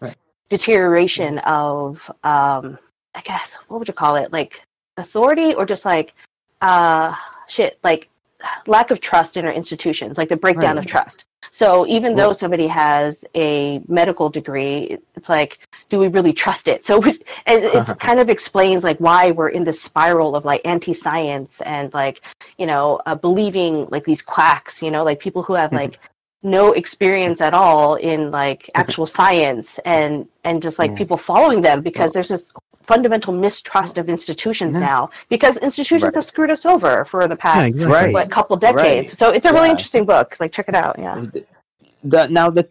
deterioration of, I guess, what would you call it? Like authority, or just like, like lack of trust in our institutions, like the breakdown of trust. So even though somebody has a medical degree, it's like, do we really trust it? So it kind of explains like why we're in this spiral of like anti-science and like, you know, believing like these quacks, you know, like people who have like no experience at all in like actual science and just like people following them, because there's this fundamental mistrust of institutions now, because institutions have screwed us over for the past couple decades. So it's a really interesting book. Like, check it out. The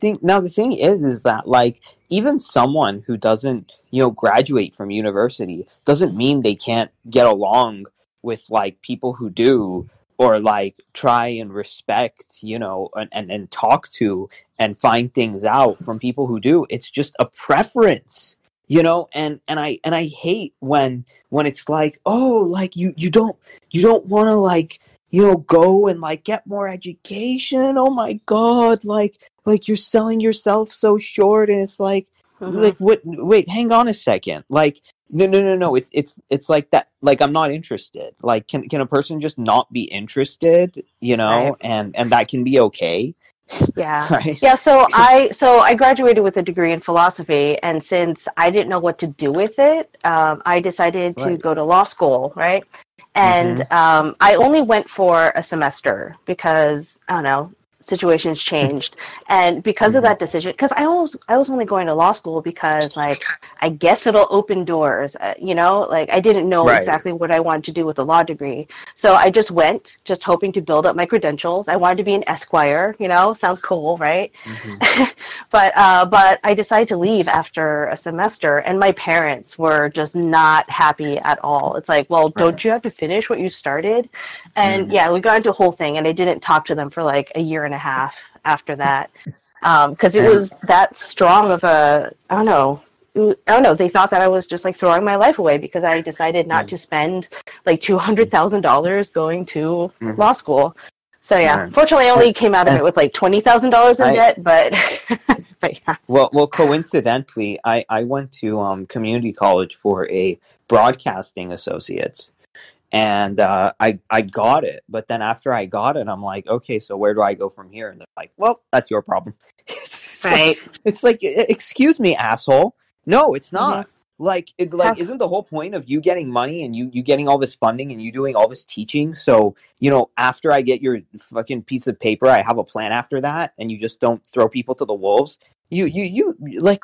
thing is that like even someone who doesn't, you know, graduate from university doesn't mean they can't get along with like people who do, or like try and respect, you know, and talk to and find things out from people who do. It's just a preference. You know, and I hate when it's like, oh, like you don't want to like, you know, go and like get more education. Oh my God, like you're selling yourself so short, and it's like, like what? Wait, hang on a second. Like no. It's like that. Like, I'm not interested. Like, can a person just not be interested? You know, and that can be okay. So I graduated with a degree in philosophy, and since I didn't know what to do with it, I decided to go to law school, and I only went for a semester because, I don't know, situations changed, and because of that decision, because I was only going to law school because, like, I guess it'll open doors, you know, like I didn't know exactly what I wanted to do with a law degree, so I just went, just hoping to build up my credentials. I wanted to be an esquire, you know, sounds cool, right? But I decided to leave after a semester, and my parents were just not happy at all. It's like, well, don't you have to finish what you started? And we got into a whole thing, and I didn't talk to them for like a year and a half after that, because it was that strong of a, I don't know, they thought that I was just like throwing my life away because I decided not to spend like $200,000 going to law school. So fortunately I only came out of it with like $20,000 in debt, but well, coincidentally, I went to community college for a broadcasting associates. And I got it, but then after I got it, I'm like, okay, so where do I go from here? And they're like, well, that's your problem. It's like, excuse me, asshole. No, it's not. Isn't the whole point of you getting money and you getting all this funding and you doing all this teaching? So, you know, after I get your fucking piece of paper, I have a plan after that, and you just don't throw people to the wolves. You like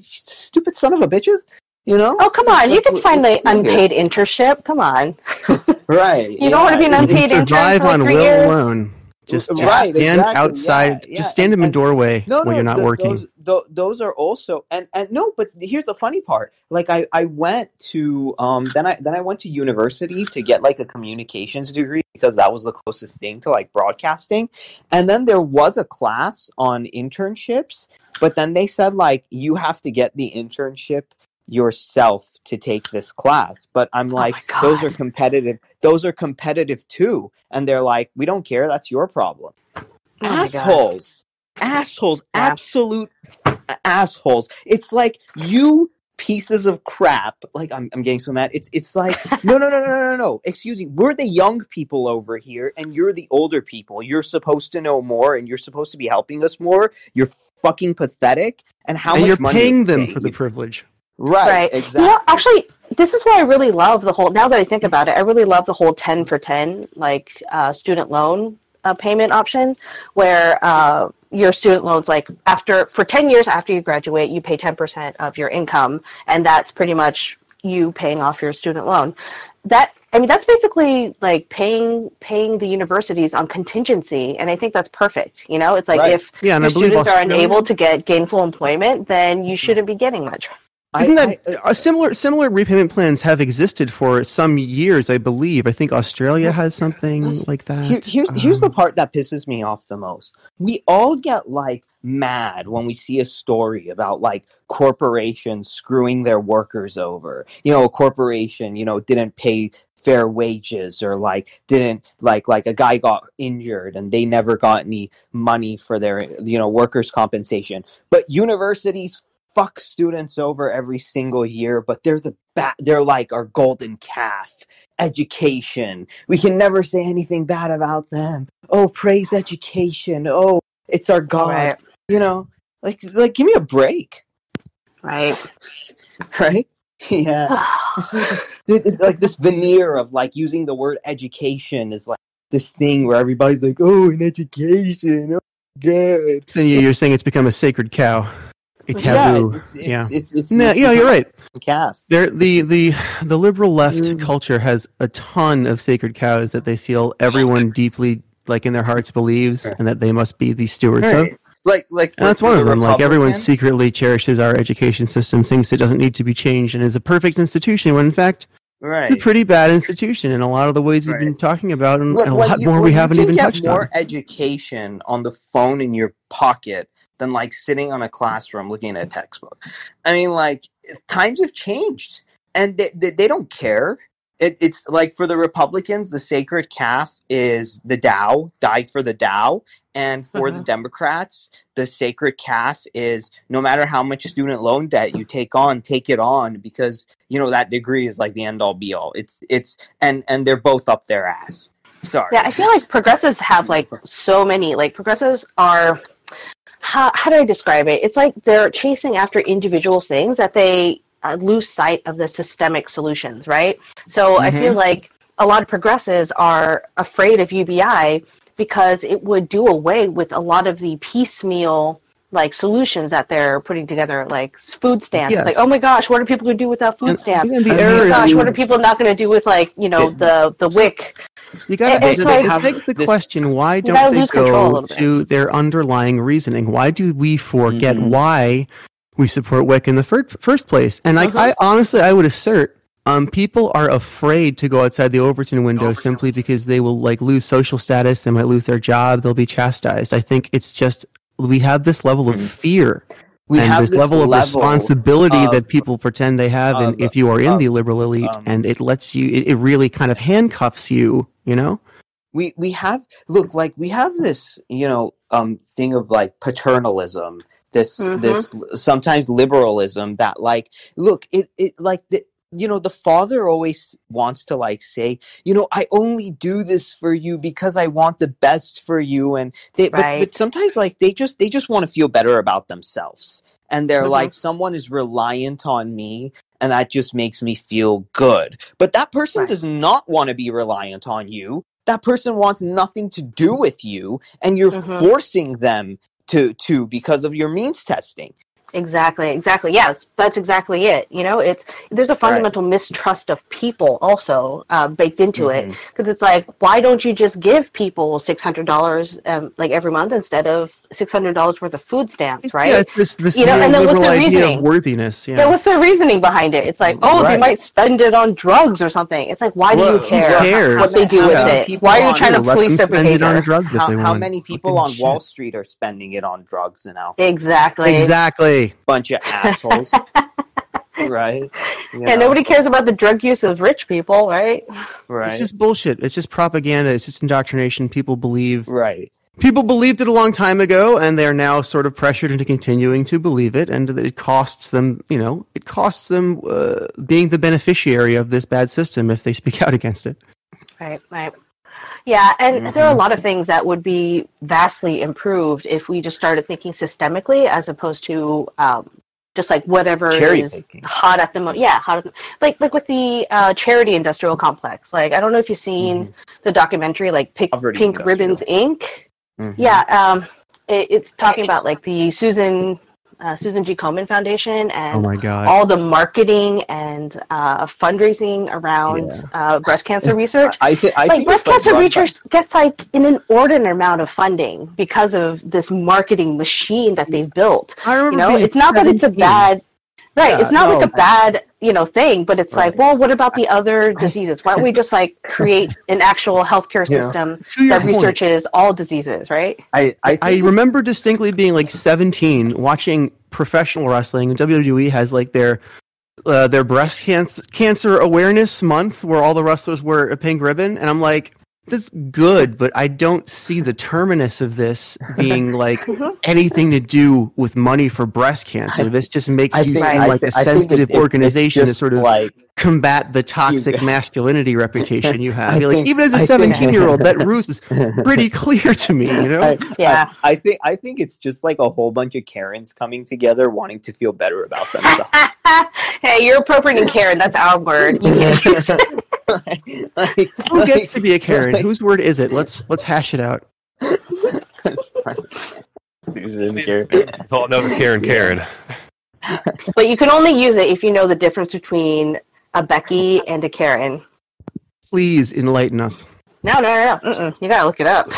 stupid son of a bitches. You know? Oh, come on. You can find the unpaid internship. Come on. You don't want to be an unpaid intern survive for like on 3 will years? Alone. Just stand outside. Just stand in the doorway when you're not working. Those are also and no, but here's the funny part. Like I went to then I went to university to get like a communications degree because that was the closest thing to like broadcasting. And then there was a class on internships, but then they said like you have to get the internship yourself to take this class. But I'm like, those are competitive too, and they're like, we don't care, that's your problem. Assholes, absolute assholes. It's like, you pieces of crap. Like, I'm getting so mad. It's like, no, excuse me, we're the young people over here and you're the older people. You're supposed to know more and you're supposed to be helping us more. You're fucking pathetic. And how much you're money paying them for the privilege. Right, exactly. You know, actually, this is why I really love the whole, now that I think about it, I really love the whole 10 for 10, like student loan payment option, where your student loans, like for 10 years after you graduate, you pay 10% of your income, and that's pretty much you paying off your student loan. That's basically like paying the universities on contingency, and I think that's perfect. It's like if your students are unable to get gainful employment, then you shouldn't be getting much. Isn't that similar repayment plans have existed for some years, I believe. I think Australia has something like that. Here's the part that pisses me off the most. We all get like mad when we see a story about like corporations screwing their workers over. A corporation, didn't pay fair wages, or like didn't like a guy got injured and they never got any money for their workers' compensation. But universities fuck students over every single year, but they're like our golden calf. Education. We can never say anything bad about them. Oh, praise education. Oh, it's our God. Right. Like give me a break. Right. Right? Yeah. Like this veneer of like using the word education is like this thing where everybody's like, oh, in education. Oh, good. So you're saying it's become a sacred cow. A taboo. It's you're right. Calf. The liberal left culture has a ton of sacred cows that they feel everyone deeply, like in their hearts, believes, and that they must be the stewards of. Like that's one of them. Like everyone secretly cherishes our education system, thinks it doesn't need to be changed, and is a perfect institution. When in fact, it's a pretty bad institution in a lot of the ways we've been talking about, and a lot more we haven't even touched on. More education on the phone in your pocket than like sitting on a classroom looking at a textbook. I mean, like times have changed, and they don't care. It's like for the Republicans, the sacred calf is the Dow, died for the Dow, and for the Democrats, the sacred calf is no matter how much student loan debt you take it on because that degree is like the end all be all. And they're both up their ass. Sorry. Yeah, I feel like progressives have like so many. Like progressives are. How do I describe it? It's like they're chasing after individual things that they lose sight of the systemic solutions, right? So I feel like a lot of progressives are afraid of UBI because it would do away with a lot of the piecemeal like solutions that they're putting together, like food stamps. Yes. Like, oh my gosh, what are people going to do without food stamps? And oh my gosh, what are people not going to do with like the WIC? You got to begs the question: why don't they go to their underlying reasoning? Why do we forget why we support WIC in the first place? And I honestly, I would assert, people are afraid to go outside the Overton window simply because they will like lose social status. They might lose their job. They'll be chastised. I think it's just we have this level of fear. We have this level of responsibility that people pretend they have, and if you are in the liberal elite, and it lets you, it really kind of handcuffs you, We have this, thing of like paternalism, this sometimes liberalism that like, look, it like the father always wants to like say, I only do this for you because I want the best for you. And but sometimes like they just want to feel better about themselves. And they're like, someone is reliant on me and that just makes me feel good. But that person does not want to be reliant on you. That person wants nothing to do with you. And you're forcing them to because of your means testing. Exactly. Yeah, that's exactly it. There's a fundamental mistrust of people also baked into it, because it's like, why don't you just give people $600 like every month instead of $600 worth of food stamps, right? Yeah, it's this and then what's their reasoning? Of worthiness. Yeah. What's their reasoning behind it? It's like, they might spend it on drugs or something. It's like, why do you care what they do with it? Why are you trying to police their behavior? How many people on Wall Street are spending it on drugs now? Exactly. Bunch of assholes. Right? And nobody cares about the drug use of rich people, right? It's just bullshit. It's just propaganda. It's just indoctrination. People believe. Right. People believed it a long time ago, and they're now sort of pressured into continuing to believe it, and it costs them, being the beneficiary of this bad system if they speak out against it. Right. Yeah, and there are a lot of things that would be vastly improved if we just started thinking systemically as opposed to just like whatever Cherry is picking. hot at the moment. Yeah, hot at the, like with the charity industrial complex. Like I don't know if you've seen the documentary, like Poverty Pink Ribbons Industrial. Inc. Yeah, it's talking about like the Susan G. Komen Foundation and Oh my God. all the marketing and fundraising around breast cancer research. I think breast cancer research gets like an inordinate amount of funding because of this marketing machine that they've built. I remember It's not that it's a bad. Right, Yeah, it's not no, like a bad, thing, but it's like, Right. well, what about the other diseases? Why don't we just like create an actual healthcare system To your that point. researches all diseases, right? I remember distinctly being like 17, watching professional wrestling, and WWE has like their breast cancer awareness month where all the wrestlers wear a pink ribbon, and I'm like, this is good, but I don't see the terminus of this being like anything to do with money for breast cancer. This just makes you seem like a sensitive organization to sort of combat the toxic masculinity reputation you have. Even as a 17-year-old, that ruse is pretty clear to me, you know? I think it's just like a whole bunch of Karens coming together wanting to feel better about themselves. Hey, you're appropriating Karen. That's our word. Who gets to be a Karen? Whose word is it? Let's hash it out. That's fine. Susan Karen. Oh, no, Karen. But you can only use it if you know the difference between a Becky and a Karen. Please enlighten us. No. You gotta look it up.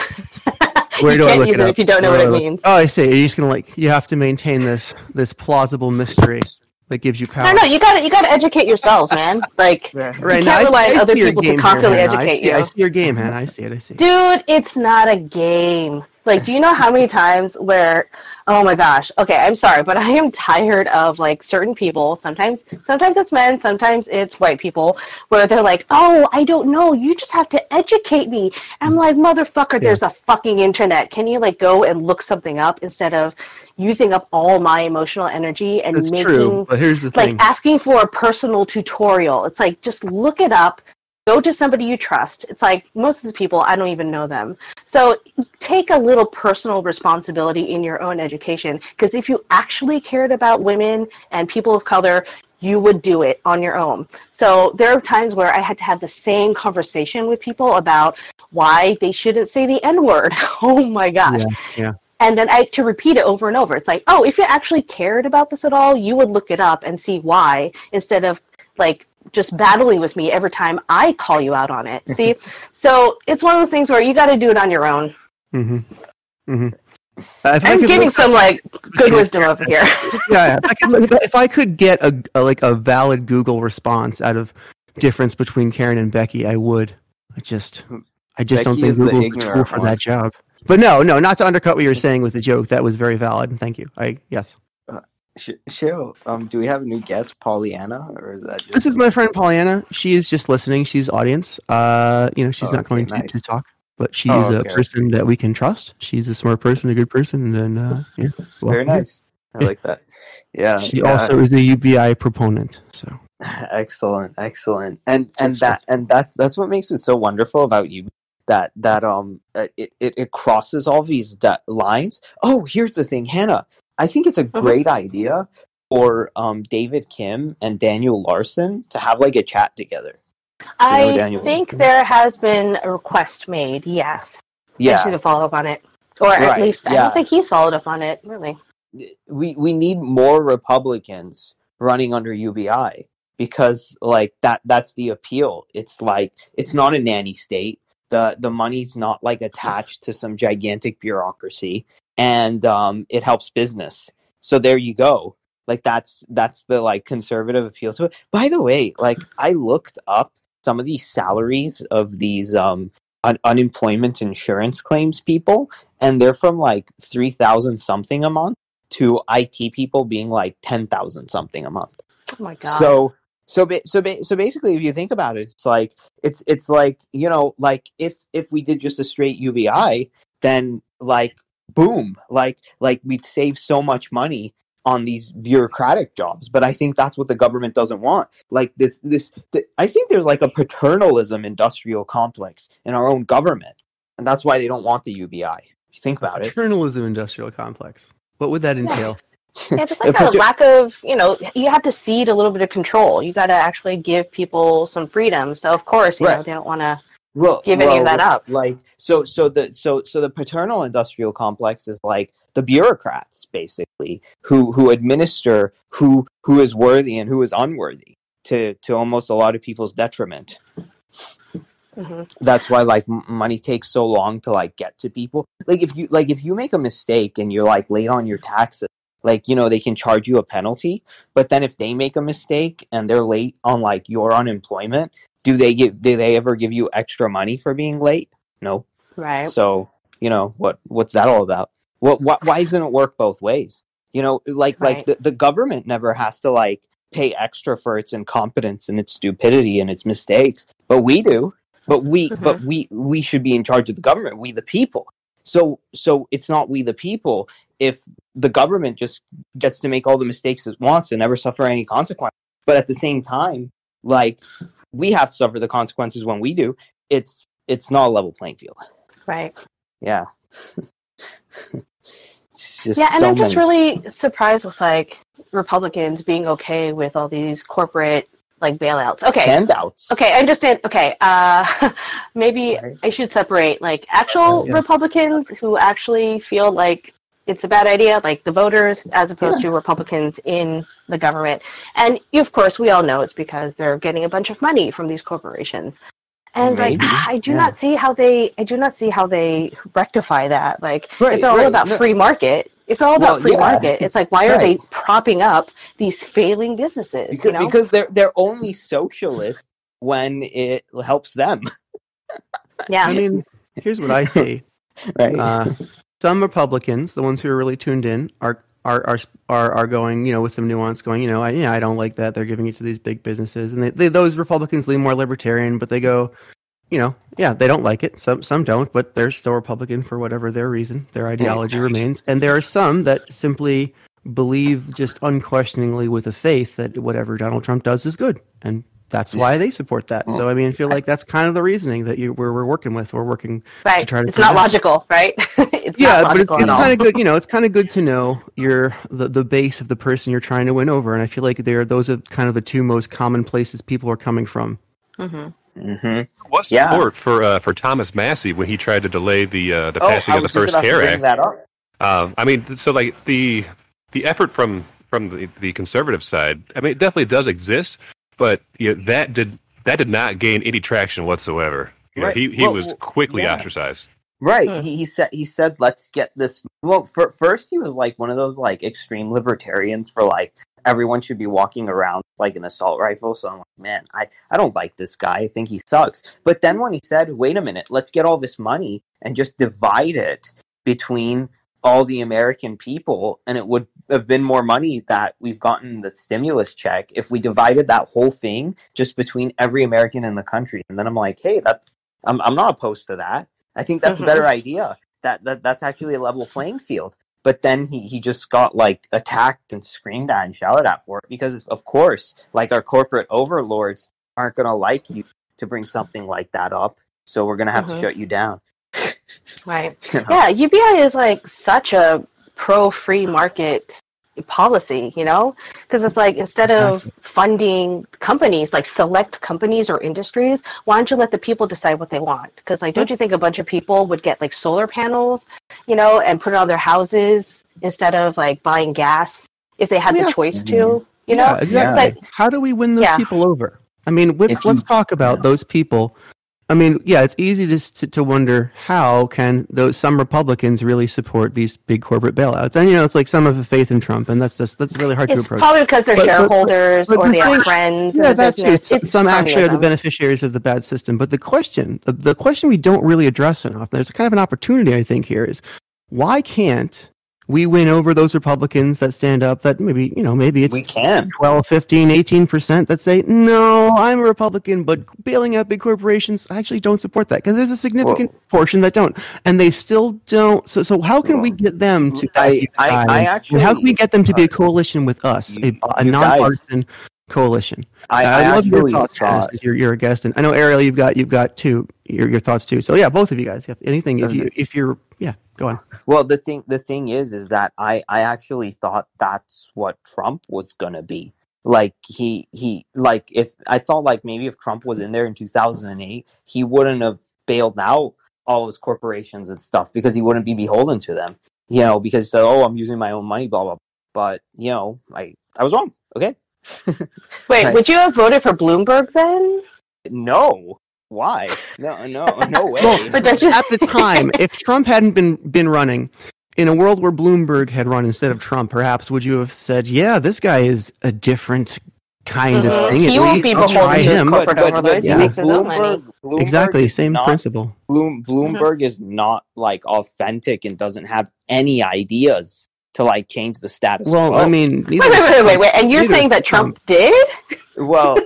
Where do you I can't look use it it up? if you don't know what it means. Oh, I see. You're just gonna you have to maintain this plausible mystery that gives you power. No, you gotta educate yourselves, man. Like Right, you can't rely on other people to constantly educate you. I see your game, Hannah. I see it. Dude, it's not a game. Like, do you know how many times where, oh my gosh, okay, I'm sorry, but I am tired of like certain people, sometimes it's men, sometimes it's white people, where they're like, oh, I don't know, you just have to educate me. And I'm like, motherfucker, there's a fucking internet. Can you like go and look something up instead of using up all my emotional energy and That's making, true, but here's the thing. asking for a personal tutorial. It's like, just look it up. Go to somebody you trust. It's like most of the people, I don't even know them. So take a little personal responsibility in your own education, because if you actually cared about women and people of color, you would do it on your own. So there are times where I had to have the same conversation with people about why they shouldn't say the N-word. Oh my gosh. Yeah. And then I had to repeat it over and over. It's like, oh, if you actually cared about this at all, you would look it up and see why, instead of like just battling with me every time I call you out on it. See? So it's one of those things where you got to do it on your own. I'm giving some like good wisdom over here. If I could get a valid Google response out of difference between Karen and Becky, I would. I just don't think Google's the tool for that job. But no, not to undercut what you were saying with the joke. That was very valid. Thank you. Yes. Shael, do we have a new guest, Pollyanna, or is that just... This is my friend Pollyanna. She is just listening. She's audience. She's not going to talk, but she's a person that we can trust. She's a smart person, a good person, and then very nice. I like that. Yeah. She also is a UBI proponent. So excellent, and that's what makes it so wonderful about you. That it crosses all these lines. Oh, here's the thing, Hannah. I think it's a great idea for David Kim and Daniel Larson to have like a chat together. I think there has been a request made, yes. Yeah. To follow up on it. Or at least, I don't think he's followed up on it, really. We need more Republicans running under UBI, because like that's the appeal. It's like, it's not a nanny state. The money's not like attached to some gigantic bureaucracy. And it helps business. So there you go. Like that's the like conservative appeal to it. By the way, like I looked up some of these salaries of these unemployment insurance claims people, and they're from like 3,000 something a month to IT people being like 10,000 something a month. Oh my god. So basically, if you think about it, it's like, you know, like if we did just a straight UBI, then like boom, like we'd save so much money on these bureaucratic jobs. But I think that's what the government doesn't want. Like I think there's like a paternalism industrial complex in our own government, and that's why they don't want the UBI. If you think about it, paternalism industrial complex. What would that entail? Yeah, just like a lack of, you have to cede a little bit of control. You got to actually give people some freedom. So of course, they don't want to give any of that up. Like so the paternal industrial complex is like the bureaucrats basically who administer who is worthy and who is unworthy to almost a lot of people's detriment. Mm-hmm. That's why like money takes so long to like get to people. Like if you make a mistake and you're like late on your taxes, like they can charge you a penalty. But then if they make a mistake and they're late on like your unemployment, do they ever give you extra money for being late? No. Right. So what's that all about? Why doesn't it work both ways? Like the government never has to like pay extra for its incompetence and its stupidity and its mistakes, but we do. But we should be in charge of the government, we the people. So it's not we the people if the government just gets to make all the mistakes it wants and never suffer any consequences. But at the same time, like we have to suffer the consequences when we do. It's not a level playing field. Right. Yeah. And I'm just really surprised with like Republicans being okay with all these corporate like bailouts. Okay. Handouts. Okay, I understand. Okay. Maybe I should separate like actual Republicans who actually feel like it's a bad idea, like the voters, as opposed to Republicans in the government. And of course, we all know it's because they're getting a bunch of money from these corporations. And I do not see how they rectify that. Like it's all about free market. It's all about free market. It's like, why are they propping up these failing businesses? Because they're only socialist when it helps them. Yeah. I mean, here's what I see. Some Republicans, the ones who are really tuned in, are going, with some nuance, going, I don't like that they're giving it to these big businesses, and those Republicans lean more libertarian, but they go, they don't like it. Some don't, but they're still Republican for whatever their reason. Their ideology remains, and there are some that simply believe just unquestioningly with a faith that whatever Donald Trump does is good, and that's why they support that. So I mean, I feel like that's kind of the reasoning that we're working with. We're working to try to. It's not logical, right? It's not logical but it's kind of good. It's kind of good to know the base of the person you're trying to win over, and I feel like those are kind of the two most common places people are coming from. Mm-hmm. Mm-hmm. What's support for Thomas Massey when he tried to delay the passing of the First Care Act? I mean, so like the effort from the conservative side, I mean, it definitely does exist. But that did not gain any traction whatsoever. He was quickly ostracized. Right. He said let's get this. Well, first he was like one of those like extreme libertarians for like everyone should be walking around like an assault rifle. So I'm like, man, I don't like this guy. I think he sucks. But then when he said, wait a minute, let's get all this money and just divide it between all the American people, and it would have been more money that we've gotten the stimulus check if we divided that whole thing just between every American in the country. And then I'm like, hey, I'm not opposed to that. I think that's a better idea. That's actually a level playing field. But then he just got like attacked and screamed at and shouted at for it because of course, like our corporate overlords aren't going to like you to bring something like that up. So we're going to have to shut you down. Right. Yeah, UBI is like such a pro-free market policy, because it's like instead of funding companies, like select companies or industries, why don't you let the people decide what they want? Because like, don't you think a bunch of people would get like solar panels, and put it on their houses instead of like buying gas if they had the choice to, Yeah, exactly. Like, how do we win those people over? I mean, let's talk about those people. I mean, it's easy to wonder how can some Republicans really support these big corporate bailouts, and it's like some have a faith in Trump, and that's really hard to approach. It's probably because they're shareholders or they have friends. Yeah, that's it. Some actually are the beneficiaries of the bad system. But the question we don't really address enough, there's kind of an opportunity I think here, is why can't we win over those Republicans that stand up that maybe it's we can 12, 15, 18% that say, no, I'm a Republican, but bailing out big corporations, I actually don't support that, because there's a significant portion that don't, and they still don't. So how can we get them to how can we get them to be a coalition with us, a nonpartisan coalition? I love your thoughts, guys. You're a guest, and I know Ariel, you've got your thoughts too. So yeah, both of you guys, if anything, if you're Go on. Well, the thing is that I actually thought that's what Trump was gonna be. Like he like if I thought like maybe if Trump was in there in 2008, he wouldn't have bailed out all his corporations and stuff because he wouldn't be beholden to them. You know, because he said, "Oh, I'm using my own money," blah blah. But you know, I was wrong. Okay. Wait, right. Would you have voted for Bloomberg then? No. Why? No way. Well, but at the time, if Trump hadn't been running, in a world where Bloomberg had run instead of Trump, perhaps would you have said, "Yeah, this guy is a different kind of thing"? He won't be beholden to his corporate overlords. He makes his own money. Bloomberg exactly, same principle. Bloomberg is not like authentic and doesn't have any ideas to like change the status quo. Well, I mean, wait, and you're saying that Trump did? Well,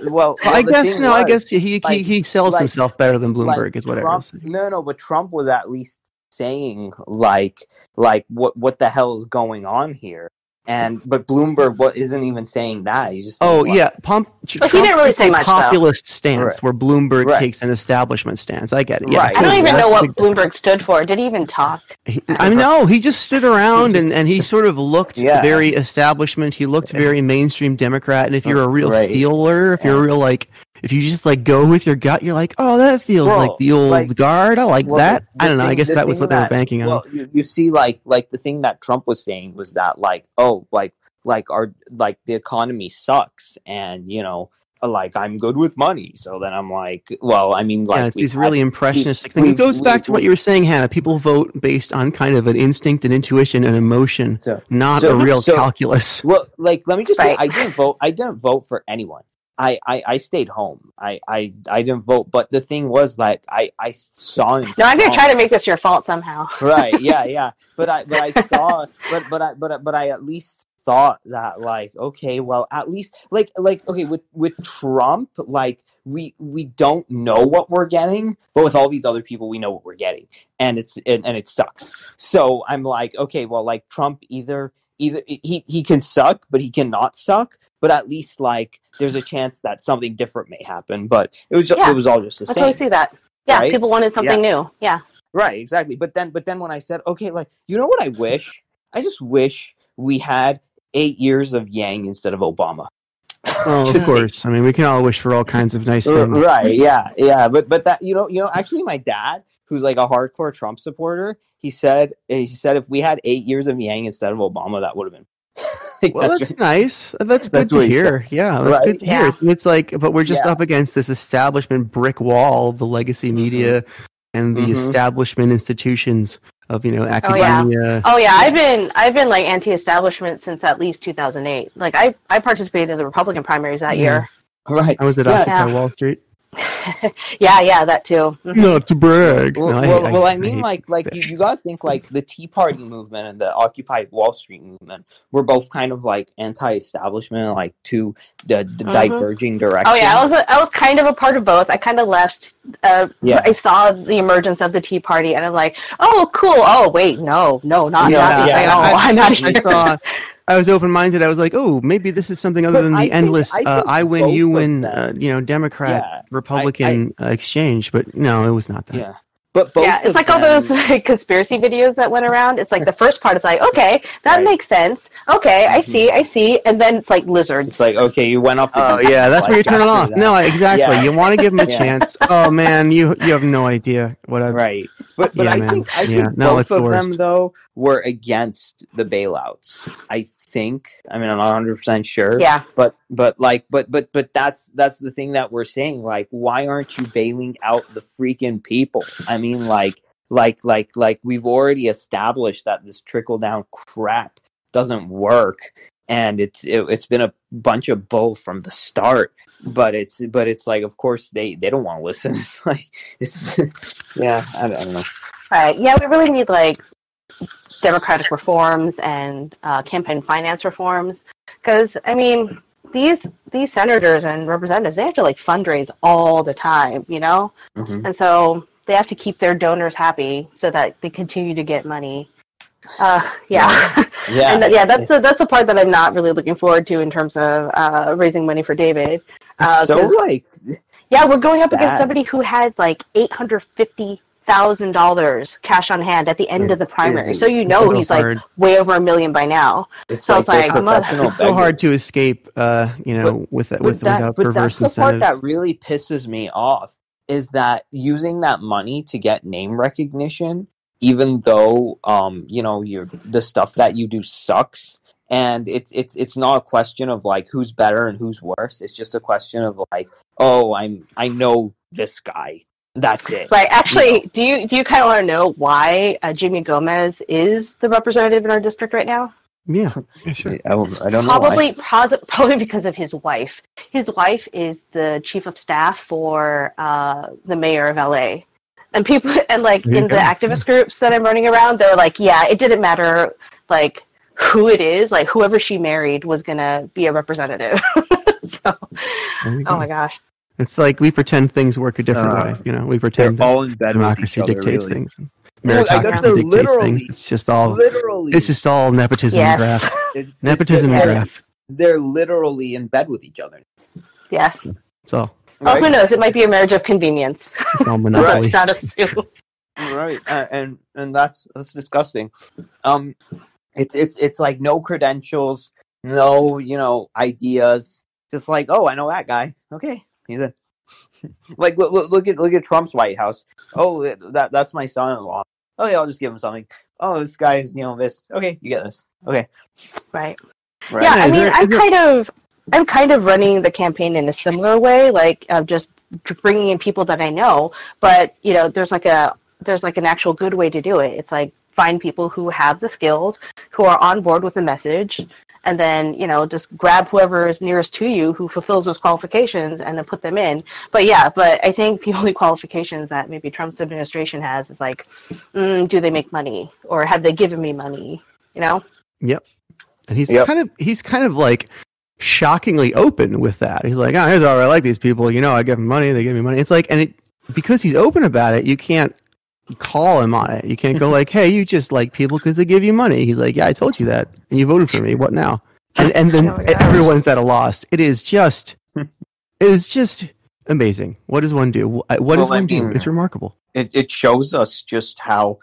I guess he sells himself better than Bloomberg, is what I was saying. No, but Trump was at least saying like what the hell is going on here, but Bloomberg isn't even saying that. He's just saying, yeah, Trump he didn't really say much. Populist stance, right. Where Bloomberg takes an establishment stance. I get it. Yeah, right. I don't even know what Bloomberg stood for. Did he even talk? He just stood around and he sort of looked very establishment. He looked very mainstream Democrat. And if you're a real feeler, if you're a real if you just like go with your gut, you're like, oh, that feels like the old guard. I like that. I don't know. I guess that was what they were banking on. Well, you see, like the thing that Trump was saying was that the economy sucks, and you know, like I'm good with money. So then I'm like, well, I mean, like it's these really impressionistic things. It goes back to what you were saying, Hannah. People vote based on kind of an instinct and intuition and emotion, not a real calculus. Well, like let me just say, I didn't vote for anyone. I stayed home. I didn't vote, but the thing was, like, I saw him. No, I'm gonna try to make this your fault somehow. Right? Yeah. But I saw. But I at least thought that, like, okay, well, at least like okay, with Trump, like we don't know what we're getting, but with all these other people, we know what we're getting, and it sucks. So I'm like, okay, well, like Trump either he can suck, but he cannot suck. But at least, like, there's a chance that something different may happen. But it was all just the same. I totally see that. Yeah, right? People wanted something new. Yeah. Right, exactly. But then when I said, okay, like, you know what I wish? I just wish we had 8 years of Yang instead of Obama. Oh, of course. I mean, we can all wish for all kinds of nice things. Right, yeah. But that, you know, actually my dad, who's like a hardcore Trump supporter, he said if we had 8 years of Yang instead of Obama, that would have been well, that's nice. That's good to hear. Yeah, that's good to hear. It's like, but we're just up against this establishment brick wall of the legacy media and the establishment institutions of, you know, academia. Oh yeah, I've been like anti-establishment since at least 2008. Like I participated in the Republican primaries that year. Right. I was at Occupy Wall Street. yeah, that too. Not to brag. I mean, you gotta think, like, the Tea Party movement and the Occupy Wall Street movement were both kind of like anti-establishment, like two the diverging directions. Oh yeah, I was kind of a part of both. I kind of left. I saw the emergence of the Tea Party, and I'm like, oh, cool. Oh wait, no, not I'm not here. I was open-minded. I was like, oh, maybe this is something other than the endless I win, you win, Democrat, Republican exchange. But no, it was not that. Yeah. But both it's like all those like conspiracy videos that went around. It's like the first part is like, okay, that makes sense. Okay, I see. And then it's like lizards. It's like, okay, you went off. Oh, yeah, that's where you turn it off. That. No, exactly. Yeah. You want to give them a chance. Oh, man, you have no idea what I've... Right. But I think both of them, though, were against the bailouts. I mean, I'm not 100% sure. Yeah. But that's the thing that we're saying. Like, why aren't you bailing out the freaking people? I mean, like we've already established that this trickle down crap doesn't work, and it's been a bunch of bull from the start. But it's like, of course they don't want to listen. It's like I don't know. Right. Yeah, we really need like democratic reforms and campaign finance reforms, because I mean these senators and representatives, they have to like fundraise all the time, you know, and so they have to keep their donors happy so that they continue to get money. And that's the part that I'm not really looking forward to in terms of raising money for David. We're going up against somebody who had like $850,000 $100,000 cash on hand at the end of the primary. So he's like way over $1 million by now. It's so like it's so hard to escape, without perverse incentives. The part that really pisses me off is that using that money to get name recognition, even though the stuff that you do sucks. And it's not a question of like who's better and who's worse. It's just a question of like, oh, I know this guy. That's it. Right. Actually, do you kind of want to know why Jimmy Gomez is the representative in our district right now? Yeah, sure. I don't know. Probably because of his wife. His wife is the chief of staff for the mayor of LA. And people in the activist groups that I'm running around, they're like, yeah, it didn't matter like who it is, like whoever she married was gonna be a representative. So, oh my gosh. It's like we pretend things work a different way. We pretend all in bed democracy with each dictates other, really. things. Meritocracy dictates things. It's just all nepotism and graft. Nepotism and graft. They're literally in bed with each other. Yes. That's all. Right? Oh, who knows? It might be a marriage of convenience. It's all monopoly. Let's not assume. Right, and that's disgusting. It's like no credentials, no ideas. Just like, oh, I know that guy. Okay, he's in. Like look at Trump's White House. Oh, that's my son-in-law. Oh yeah, I'll just give him something. Oh, this guy's this. Okay, you get this. Okay. Right. Yeah, I mean, I'm kind of running the campaign in a similar way, like just bringing in people that I know. But there's like an actual good way to do it. It's like find people who have the skills, who are on board with the message, and then just grab whoever is nearest to you who fulfills those qualifications and then put them in. But I think the only qualifications that maybe Trump's administration has is like, do they make money or have they given me money? Yep. And he's kind of like shockingly open with that. He's like, here's how I like these people. I give them money, they give me money. It's like, because he's open about it, you can't call him on it. You can't go like, hey, you just like people because they give you money. He's like, yeah, I told you that, and you voted for me. What now? And then everyone's at a loss. It is just amazing. What does one do? What does one do? It's remarkable. It shows us just how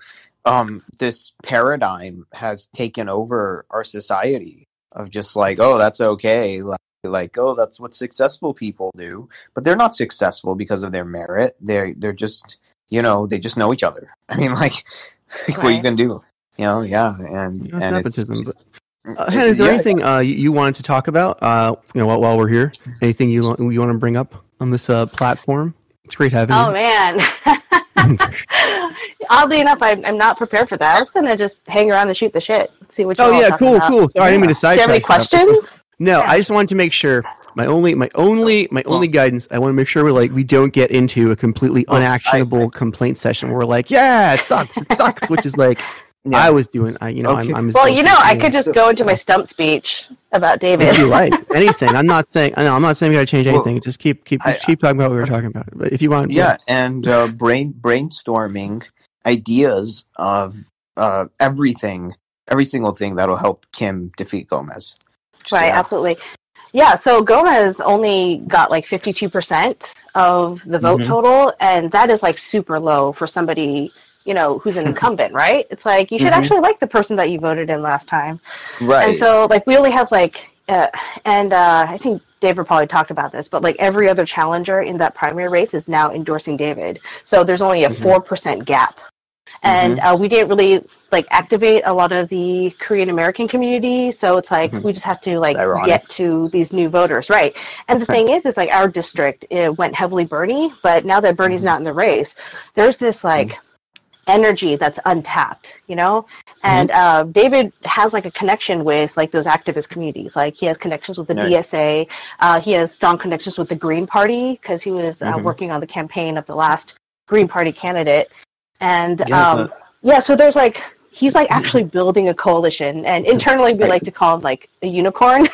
this paradigm has taken over our society of just like, oh, that's okay. Like, oh, that's what successful people do. But they're not successful because of their merit. They're just, they just know each other. I mean, like what are you going to do? Yeah. And nepotism. But Hannah, is there anything you wanted to talk about, while we're here? Anything you want to bring up on this platform? It's great having you. Oh, man. Oddly enough, I'm not prepared for that. I was going to just hang around and shoot the shit. See what you're talking cool. about. Sorry, I didn't mean to sidetrack. Do you have any questions? No, I just wanted to make sure. My only guidance. I want to make sure we don't get into a completely unactionable complaint session. Where we're like, yeah, it sucks, which is like I was doing. Okay. I could just go into my stump speech about David. If you like anything, I'm not saying we got to change anything. Just keep talking about what we were talking about. But if you want, and brainstorming ideas of every single thing that'll help Kim defeat Gomez. Right, absolutely. Yeah, so Gomez only got like 52% of the vote total, and that is like super low for somebody, who's an incumbent, right? It's like you should actually like the person that you voted in last time. Right. And so like we only have I think David probably talked about this, but like every other challenger in that primary race is now endorsing David. So there's only a 4% gap. And we didn't really activate a lot of the Korean American community, so it's like we just have to get to these new voters, right? And the thing is like our district, it went heavily Bernie, but now that Bernie's not in the race, there's this energy that's untapped, And David has a connection with those activist communities. Like he has connections with the DSA. He has strong connections with the Green Party because he was working on the campaign of the last Green Party candidate. And so there's he's actually building a coalition, and internally we like to call him a unicorn.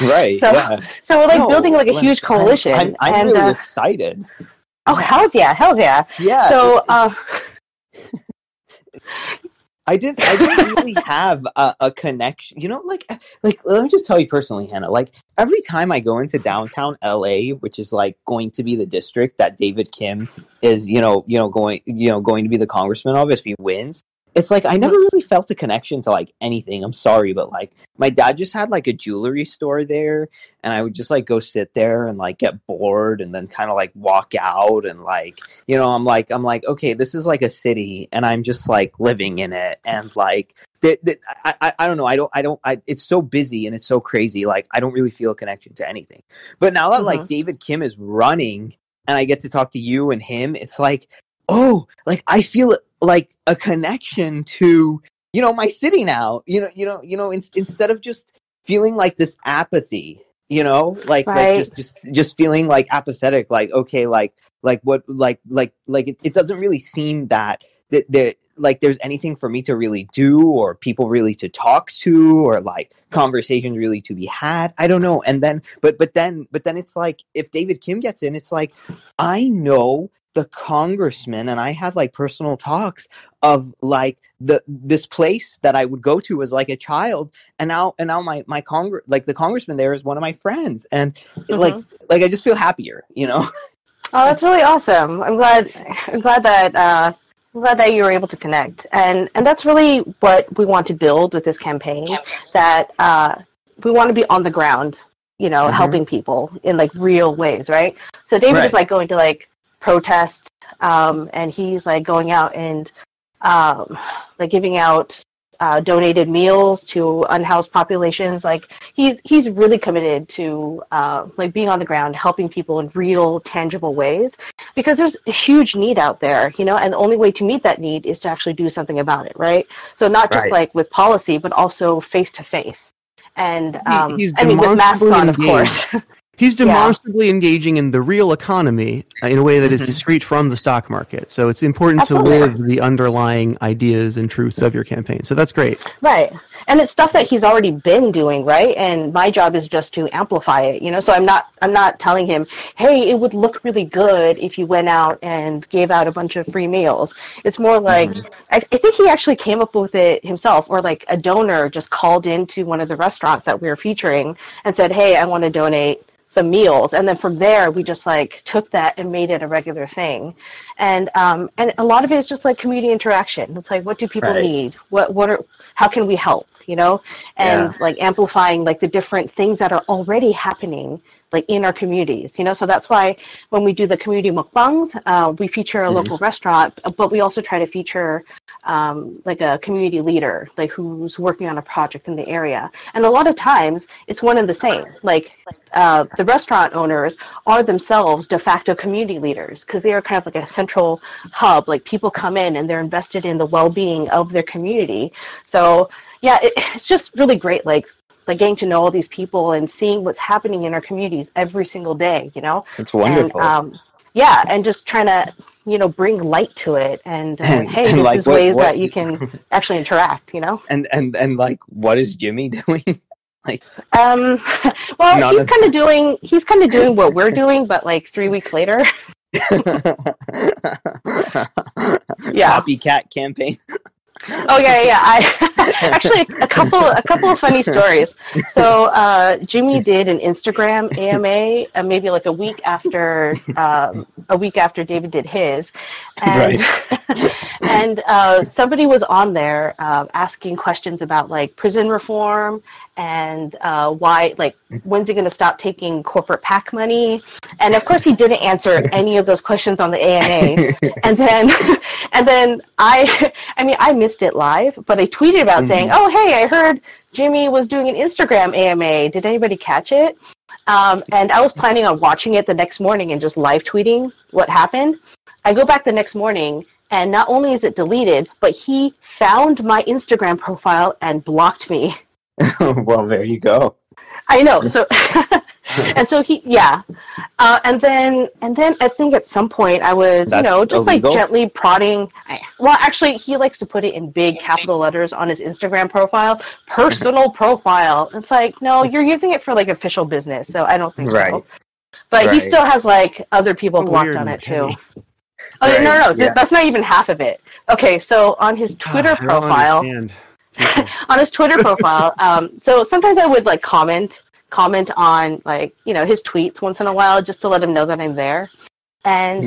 Right. So we're building a huge coalition. I'm really excited. Oh, hell yeah. Yeah. So I didn't really have a connection. You know, like let me just tell you personally, Hannah. Like every time I go into downtown LA, which is like going to be the district that David Kim is, going to be the congressman of if he wins. It's like I never really felt a connection to like anything. I'm sorry, but like my dad just had like a jewelry store there, and I would just like go sit there and like get bored and then kind of like walk out and like, I'm like okay, this is like a city and I'm just like living in it, and like I don't know, it's so busy and it's so crazy, like I don't really feel a connection to anything. But now that like David Kim is running and I get to talk to you and him, it's like, oh, like I feel like a connection to, my city now, instead of just feeling like this apathy, like just feeling like apathetic, like, okay, like what, it doesn't really seem that like there's anything for me to really do or people really to talk to or like conversations really to be had. I don't know. And then, but then it's like, if David Kim gets in, it's like, I know the congressman and I had like personal talks of like this place that I would go to as like a child, and now my the congressman there is one of my friends, and like I just feel happier, Oh, that's really awesome. I'm glad that you were able to connect, and that's really what we want to build with this campaign, that we want to be on the ground, helping people in like real ways, right? So David is like going to like protests, and he's like going out and like giving out donated meals to unhoused populations. Like he's really committed to like being on the ground, helping people in real, tangible ways, because there's a huge need out there, and the only way to meet that need is to actually do something about it, right? So not just like with policy, but also face to face. And with masks on, of course. He's demonstrably engaging in the real economy in a way that is discrete from the stock market. So it's important to live the underlying ideas and truths of your campaign. So that's great. Right. And it's stuff that he's already been doing, right? And my job is just to amplify it, So I'm not telling him, hey, it would look really good if you went out and gave out a bunch of free meals. It's more like, I think he actually came up with it himself, or like a donor just called into one of the restaurants that we were featuring and said, hey, I want to donate some meals, and then from there we just like took that and made it a regular thing, and a lot of it is just like community interaction. It's like, what do people need? How can we help? And like amplifying like the different things that are already happening like in our communities, So that's why when we do the community mukbangs, we feature a local restaurant, but we also try to feature like a community leader, like who's working on a project in the area. And a lot of times it's one and the same. Like the restaurant owners are themselves de facto community leaders, because they are kind of like a central hub. Like people come in and they're invested in the well-being of their community. So yeah, it's just really great, like getting to know all these people and seeing what's happening in our communities every single day, It's wonderful. And, and just trying to, bring light to it, and hey, this like, is ways that you can actually interact, And like, what is Jimmy doing? Like, well, he's kind of doing what we're doing, but like 3 weeks later. Copycat campaign. Oh yeah. I actually a couple of funny stories. So Jimmy did an Instagram AMA maybe like a week after David did his, and and somebody was on there asking questions about like prison reform and why, like, when's he going to stop taking corporate PAC money? And of course he didn't answer any of those questions on the AMA. and then I missed it live, but I tweeted about saying, oh, hey, I heard Jimmy was doing an Instagram AMA. Did anybody catch it? And I was planning on watching it the next morning and just live tweeting what happened. I go back the next morning, and not only is it deleted, but he found my Instagram profile and blocked me. Well, there you go. I know. So, and so and then I think at some point I was, just illegal? Like gently prodding. Well, actually, he likes to put it in big capital letters on his Instagram profile, personal profile. It's like, no, you're using it for like official business, so I don't think so. But he still has like other people blocked on it too. Oh no, that's not even half of it. Okay, so on his Twitter profile, on his Twitter profile, so sometimes I would like comment on like his tweets once in a while just to let him know that I'm there, and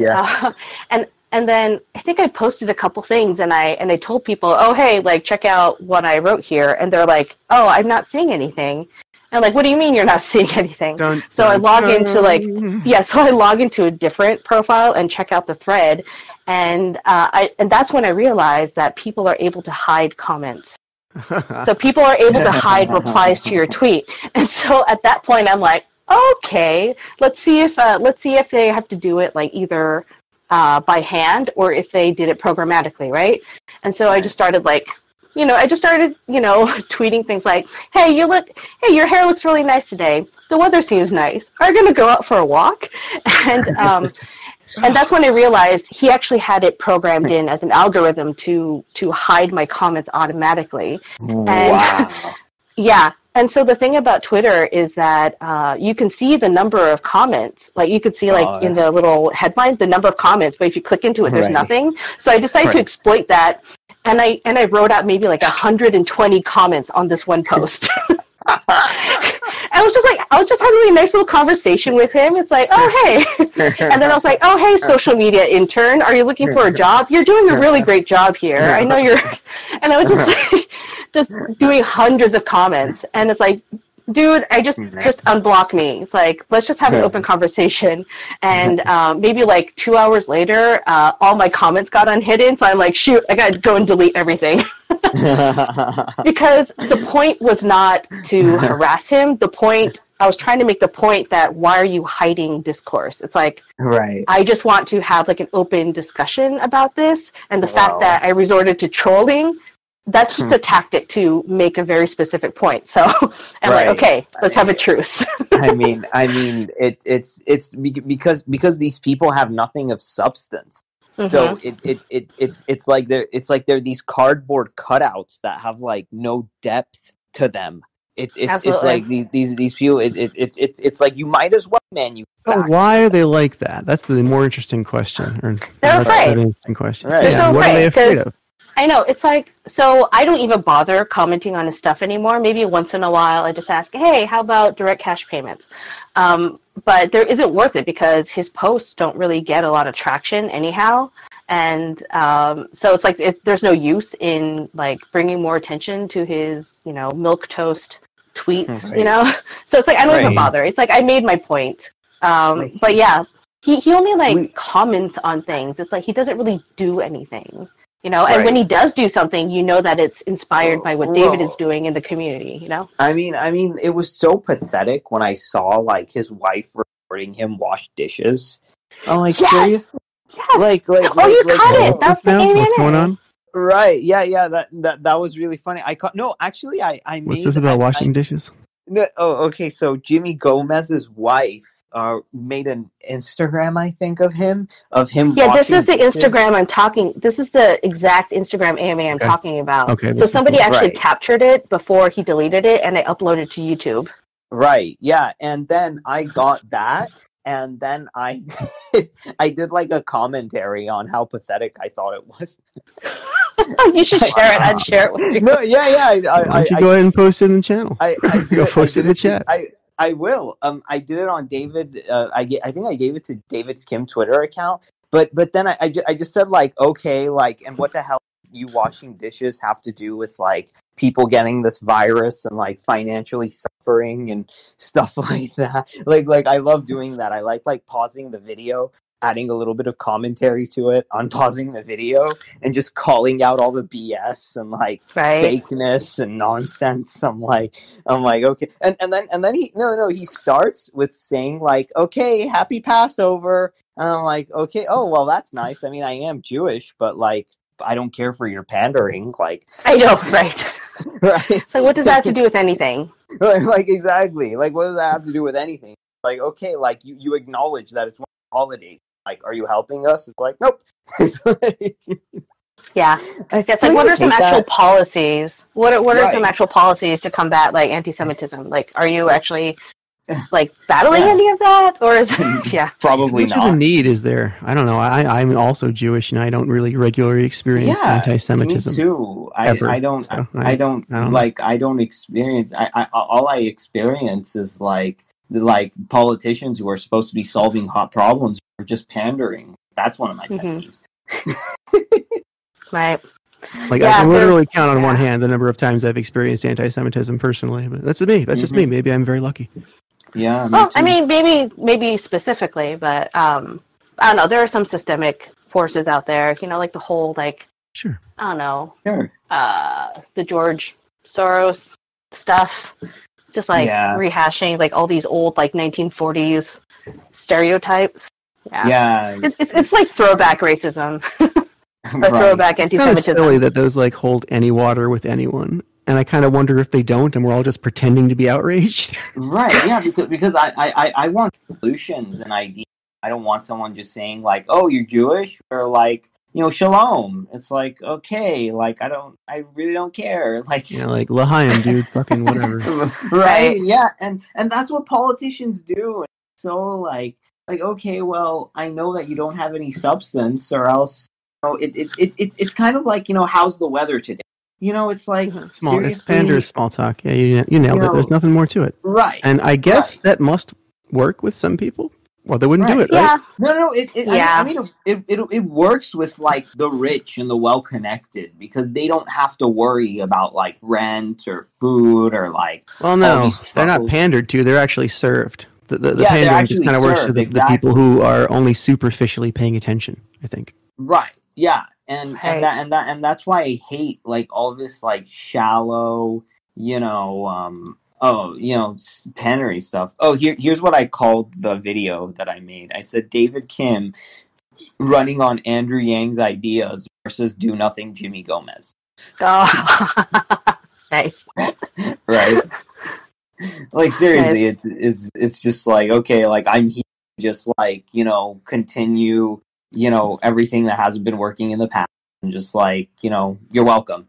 and then I think I posted a couple things and I told people, oh hey, like check out what I wrote here, and they're like, oh, I'm not seeing anything. And like, what do you mean you're not seeing anything? So I log into I log into a different profile and check out the thread, and that's when I realized that people are able to hide comments. So people are able to hide replies to your tweet, and so at that point I'm like, okay, let's see if they have to do it like either by hand or if they did it programmatically, right? And so I just started tweeting things like, hey, your hair looks really nice today. The weather seems nice. Are you going to go out for a walk? And and that's when I realized he actually had it programmed in as an algorithm to hide my comments automatically. Wow. Yeah. And so the thing about Twitter is that you can see the number of comments. Like you could see in the little headlines the number of comments, but if you click into it, there's nothing. So I decided to exploit that. And I wrote out maybe like 120 comments on this one post. I was just having a nice little conversation with him. It's like, oh, hey. And then I was like, oh, hey, social media intern, are you looking for a job? You're doing a really great job here. I know you're, and I was just doing hundreds of comments. And it's like, dude, just unblock me. It's like, let's just have an open conversation. And maybe like 2 hours later, all my comments got unhidden. So I'm like, shoot, I got to go and delete everything. Because the point was not to harass him. I was trying to make the point that why are you hiding discourse? It's like, I just want to have like an open discussion about this. And the fact that I resorted to trolling, that's just a tactic to make a very specific point. So I'm like, okay, let's have a truce. I mean, it's because these people have nothing of substance. Mm-hmm. So it's like they're these cardboard cutouts that have like no depth to them. It's like these people. It's like you might as well manufacture. But why are they like that? That's the more interesting question. They're afraid. Interesting question. Right. They're so afraid. What are they afraid of? I know, it's like, so I don't even bother commenting on his stuff anymore. Maybe once in a while I just ask, hey, how about direct cash payments? But there isn't worth it because his posts don't really get a lot of traction anyhow. And so it's like there's no use in like bringing more attention to his, milquetoast tweets, So it's like I don't even bother. It's like I made my point. But yeah, he only comments on things. It's like he doesn't really do anything. And when he does do something, that it's inspired by what David is doing in the community, I mean, it was so pathetic when I saw, like, his wife recording him wash dishes. I'm like, seriously? Yes. Like, you caught it. That's the AMA. What's going on? Right. Yeah. That was really funny. I made... What's this about washing dishes? No, okay. So Jimmy Gomez's wife made an Instagram, I think, of him. Yeah, this is the dishes. Instagram I'm talking. This is the exact Instagram AMA I'm talking about. Okay. So somebody actually captured it before he deleted it, and I uploaded to YouTube. Right. Yeah, and then I got that, and then I did like a commentary on how pathetic I thought it was. You should share it. I'd share it with you. No, yeah. Why don't you go ahead and post it in the channel? Go post it in the chat. I will. I did it on David. I think I gave it to David's Kim Twitter account. But then I just said like, okay, like, and what the hell do you washing dishes have to do with like people getting this virus and like financially suffering and stuff like that? Like I love doing that. I like pausing the video, adding a little bit of commentary to it, unpausing the video, and just calling out all the BS and like fakeness and nonsense. I'm like, okay, and then he starts with saying like, okay, happy Passover, and I'm like, okay, oh well, that's nice. I mean, I am Jewish, but like, I don't care for your pandering. Like, I know, right? Right. So what does that have to do with anything? Like exactly. Like, what does that have to do with anything? Like, okay, like you acknowledge that it's one holiday. Like, are you helping us? It's like, nope. Yeah. It's like, what are some actual policies? What are some actual policies to combat like anti-Semitism? Like, are you actually like battling any of that, or is probably not. Much of a need is there? I don't know. I'm also Jewish, and I don't really regularly experience anti-Semitism. Me too. I don't experience. All I experience is like politicians who are supposed to be solving hot problems are just pandering. That's one of my pet peeves. Right. Like I can literally count on one hand the number of times I've experienced anti-Semitism personally, but that's me. That's just me. Maybe I'm very lucky. Yeah. Well, I mean, maybe specifically, but I don't know. There are some systemic forces out there. You know, like the whole sure. I don't know. Sure. The George Soros stuff, just rehashing like all these old 1940s stereotypes. Yeah. Yeah. It's like throwback racism. Or throwback anti-Semitism. It's kind of silly that those hold any water with anyone, and I kind of wonder if they don't, and we're all just pretending to be outraged. Right? Yeah, because I want solutions and ideas. I don't want someone just saying "Oh, you're Jewish," or "Shalom." It's okay, I really don't care. L'chaim, dude, fucking whatever. Right? Yeah, and that's what politicians do. So okay, well, I know that you don't have any substance, or else. It's kind of how's the weather today? It's small. It's pander's small talk. Yeah, you nailed it. There's nothing more to it. Right. And I guess that must work with some people. Well, they wouldn't do it, right? No. It works with the rich and the well-connected because they don't have to worry about rent or food or Well, no, they're not pandered to. They're actually served. The pandering just kind of works to the people who are only superficially paying attention, I think. Right. Yeah, and that's why I hate all this shallow, pandering stuff. Oh, here's what I called the video that I made. I said David Kim running on Andrew Yang's ideas versus do nothing Jimmy Gomez. Oh, nice. Right. Seriously, it's just okay, I'm here just continue. Everything that hasn't been working in the past, and just you're welcome.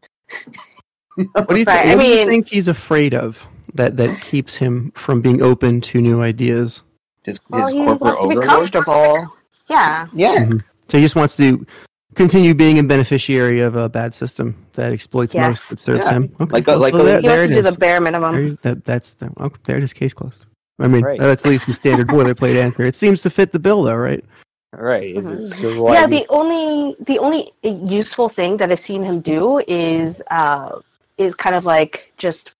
What do you think? What do you think he's afraid of that keeps him from being open to new ideas? His he corporate wants to be overlord? comfortable. Yeah. Mm-hmm. So he just wants to continue being a beneficiary of a bad system that exploits most that serves him. Okay. He wants to do the bare minimum. There it is. Case closed. I mean, that's at least the standard boilerplate answer. It seems to fit the bill, though, right? Right. The only useful thing that I've seen him do is kind of just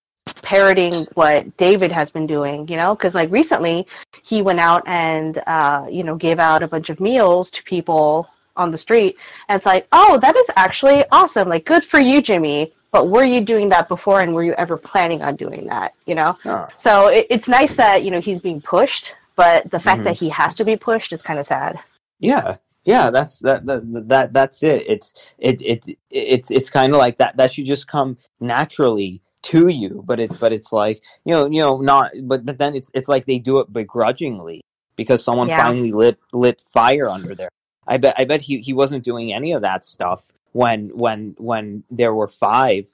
parroting what David has been doing, because recently he went out and gave out a bunch of meals to people on the street, and it's oh, that is actually awesome, good for you, Jimmy. But were you doing that before, and were you ever planning on doing that? So it's nice that he's being pushed, but the fact that he has to be pushed is kind of sad. Yeah, that's that's it. It's kind of like that. That should just come naturally to you, but it's not. But then it's they do it begrudgingly because someone finally lit fire under there. I bet he wasn't doing any of that stuff when there were 5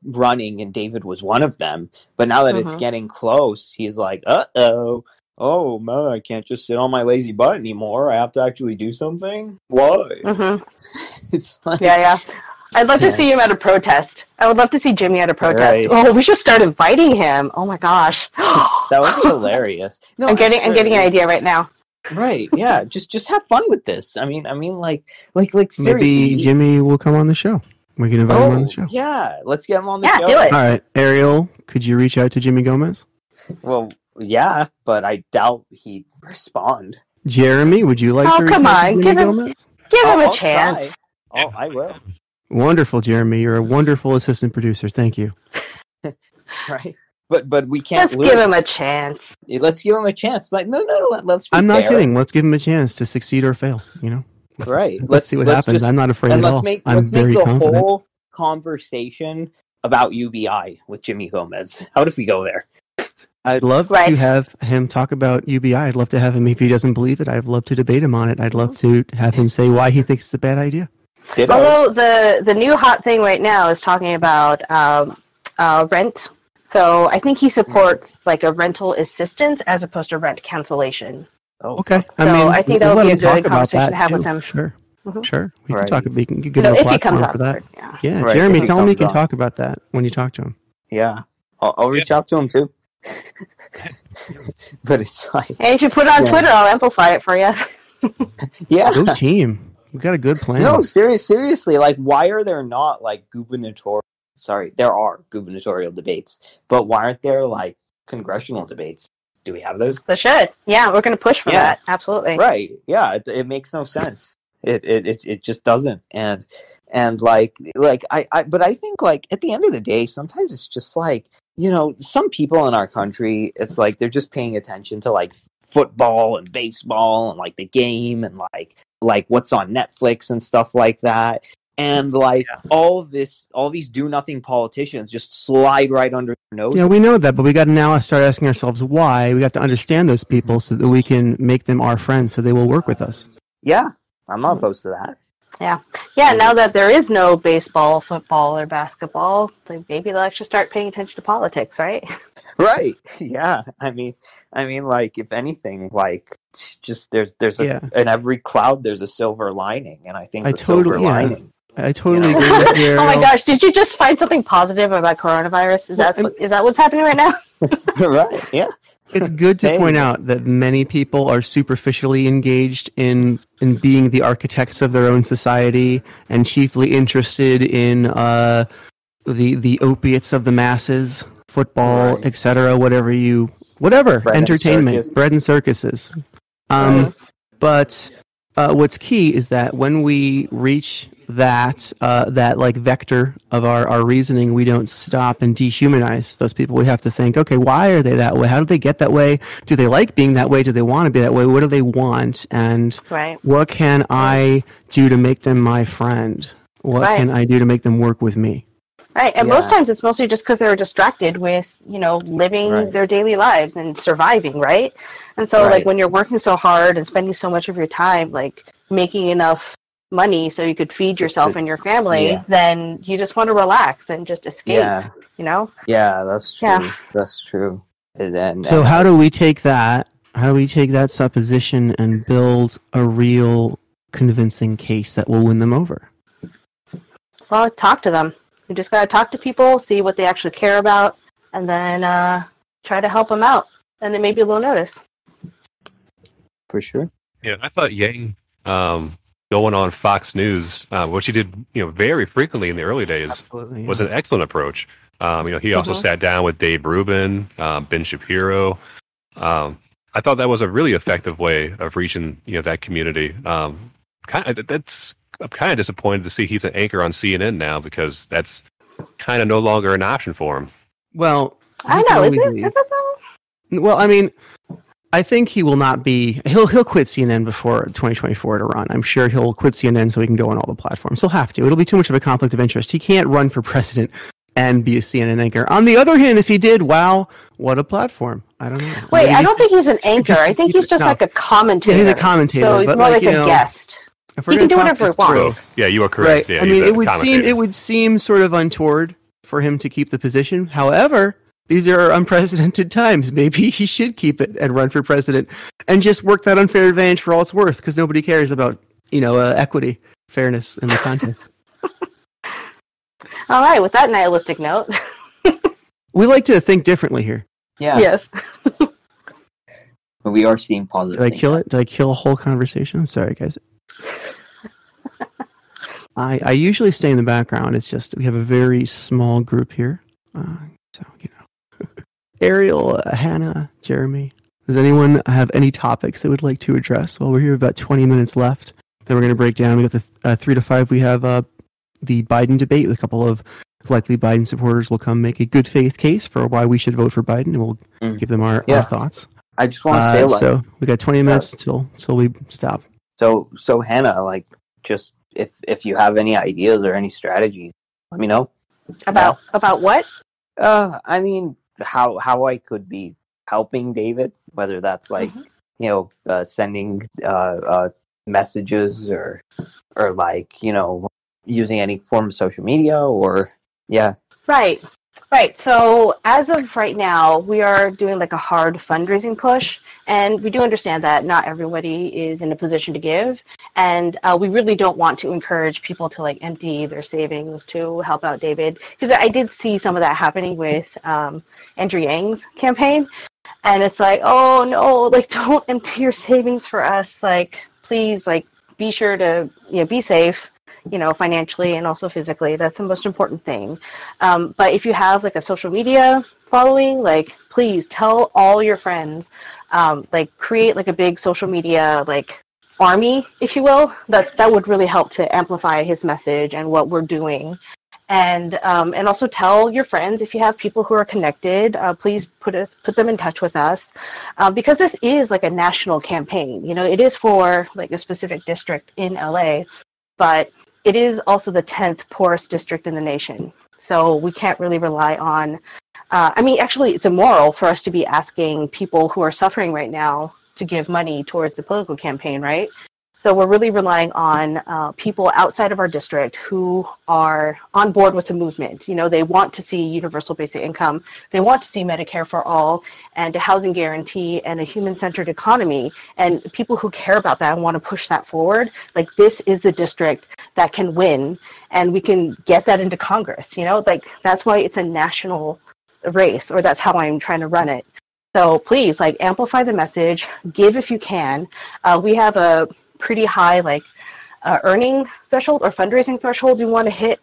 running and David was one of them. But now that it's getting close, he's uh-oh. Oh, man, I can't just sit on my lazy butt anymore. I have to actually do something? Why? It's Yeah. I'd love to see him at a protest. I would love to see Jimmy at a protest. Right. Oh, we should start inviting him. Oh, my gosh. That would be hilarious. No, I'm getting an idea right now. Right, yeah. Just have fun with this. I mean, seriously. Maybe Jimmy will come on the show. We can invite him on the show. Yeah, let's get him on the show. Yeah, do it. All right, Ariel, could you reach out to Jimmy Gomez? Well, yeah, but I doubt he'd respond. Jeremy, would you like to reach out to Jimmy Gomez? Give him a chance. Oh, I will. Wonderful, Jeremy. You're a wonderful assistant producer. Thank you. Right. But we can't Let's give him a chance. Let's give him a chance. No, let's be I'm not fair. kidding. Let's give him a chance to succeed or fail, Right. Let's see what happens. I'm not afraid at all. Let's make the whole conversation about UBI with Jimmy Gomez. How if we go there? I'd love to have him talk about UBI. I'd love to have him, if he doesn't believe it, I'd love to debate him on it. I'd love to have him say why he thinks it's a bad idea. Although the new hot thing right now is talking about rent So I think he supports like a rental assistance as opposed to rent cancellation. Oh, Okay. I think that would be a good conversation to have too. with him. Sure. Mm-hmm. Sure. We can Right. talk. We can give him a if he comes platform up for that. Yeah. Right, Jeremy, tell him you can on. talk about that when you talk to him. Yeah. I'll reach out to him too. But it's like, hey, if you put it on Twitter, I'll amplify it for you. yeah. Go team. We got a good plan. No, seriously, like, why are there not like there are gubernatorial debates, but why aren't there like congressional debates? Do we have those? They should. Yeah, we're going to push for that. Absolutely. Right. Yeah. It makes no sense. It just doesn't. And but I think like at the end of the day, sometimes it's just like, some people in our country, it's like they're just paying attention to like football and baseball and like the game and like what's on Netflix and stuff like that. And like all these do nothing politicians just slide right under their nose. Yeah, we know that, but we got to now start asking ourselves why. We got to understand those people so that we can make them our friends, so they will work with us. Yeah, I'm not opposed to that. Yeah. Now that there is no baseball, football, or basketball, maybe they'll actually start paying attention to politics, right? Right. Yeah. I mean, like, if anything, like, just there's in every cloud there's a silver lining, and I think silver lining. I totally agree with you. Oh my gosh! Did you just find something positive about coronavirus? Is that what's happening right now? Right. Yeah. It's good to point out that many people are superficially engaged in being the architects of their own society and chiefly interested in the opiates of the masses, football, etc. Whatever entertainment, bread and circuses. But what's key is that when we reach that like vector of our reasoning, we don't stop and dehumanize those people. We have to think, okay, why are they that way? How did they get that way? Do they like being that way? Do they want to be that way? What do they want? And what can I do to make them my friend? What can I do to make them work with me? Right, and most times it's mostly just because they're distracted with, living their daily lives and surviving, right? And so, like, when you're working so hard and spending so much of your time, like, making enough money so you could feed yourself and your family, then you just want to relax and just escape, Yeah, that's true. Yeah. That's true. So how do we take that supposition and build a real convincing case that will win them over? Well, talk to them. You just got to talk to people, see what they actually care about, and then try to help them out. And then maybe they'll notice. For sure. Yeah, I thought Yang going on Fox News, which he did very frequently in the early days, was an excellent approach. He also sat down with Dave Rubin, Ben Shapiro. I thought that was a really effective way of reaching that community. I'm kind of disappointed to see he's an anchor on CNN now, because that's kind of no longer an option for him. Well, I know. Is it though? Well, I mean, I think he will not be. He'll quit CNN before 2024 to run. I'm sure he'll quit CNN so he can go on all the platforms. He'll have to. It'll be too much of a conflict of interest. He can't run for president and be a CNN anchor. On the other hand, if he did, wow, what a platform. I don't know. Wait, I don't think he's an anchor. I think he's just like a commentator. Yeah, he's a commentator. So he's more like a guest. He can do whatever he wants. Yeah, you are correct. Right. Yeah, I mean, it would seem sort of untoward for him to keep the position. However, these are unprecedented times. Maybe he should keep it and run for president and just work that unfair advantage for all it's worth, because nobody cares about equity, fairness in the contest. All right, with that nihilistic note. We like to think differently here. Yeah. Yes. But we are seeing positive. Did I kill it? Did I kill a whole conversation? I'm sorry, guys. I usually stay in the background. It's just we have a very small group here. Ariel, Hannah, Jeremy. Does anyone have any topics they would like to address? Well, we're here about 20 minutes left. Then we're going to break down. We got the 3 to 5. We have the Biden debate. A couple of likely Biden supporters will come make a good faith case for why we should vote for Biden, and we'll give them our thoughts. I just want to say, so we got 20 minutes till we stop. So Hannah, like, just if you have any ideas or any strategies, let me know. About what? I mean, how I could be helping David, whether that's like sending messages or like using any form of social media or Right. Right. So as of right now, we are doing like a hard fundraising push, and we do understand that not everybody is in a position to give, and we really don't want to encourage people to like empty their savings to help out David, because I did see some of that happening with Andrew Yang's campaign, and it's like, oh no, like don't empty your savings for us, like please, like be sure to be safe, financially and also physically. That's the most important thing. But if you have like a social media following, like please tell all your friends, like create like a big social media like army, if you will. That would really help to amplify his message and what we're doing. And also tell your friends, if you have people who are connected, please put them in touch with us, because this is like a national campaign. It is for like a specific district in LA, but it is also the 10th poorest district in the nation. So we can't really rely on, actually it's immoral for us to be asking people who are suffering right now to give money towards the political campaign, right? So we're really relying on people outside of our district who are on board with the movement. They want to see universal basic income. They want to see Medicare for all and a housing guarantee and a human-centered economy. And people who care about that and want to push that forward, like this is the district that can win, and we can get that into Congress. Like that's why it's a national race, or that's how I'm trying to run it. So please, like amplify the message, give if you can. We have a pretty high earning threshold or fundraising threshold we want to hit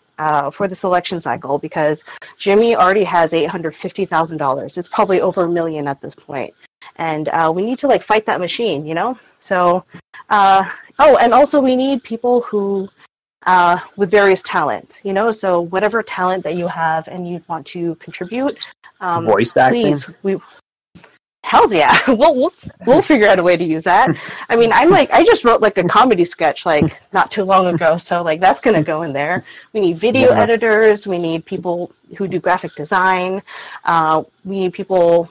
for this election cycle, because Jimmy already has $850,000. It's probably over $1 million at this point, and we need to like fight that machine, So, and also we need people who with various talents, So whatever talent that you have and you want to contribute, voice acting. Please, hell yeah, we'll figure out a way to use that. I mean, I just wrote like a comedy sketch like not too long ago, so like that's gonna go in there. We need video editors. We need people who do graphic design. We need people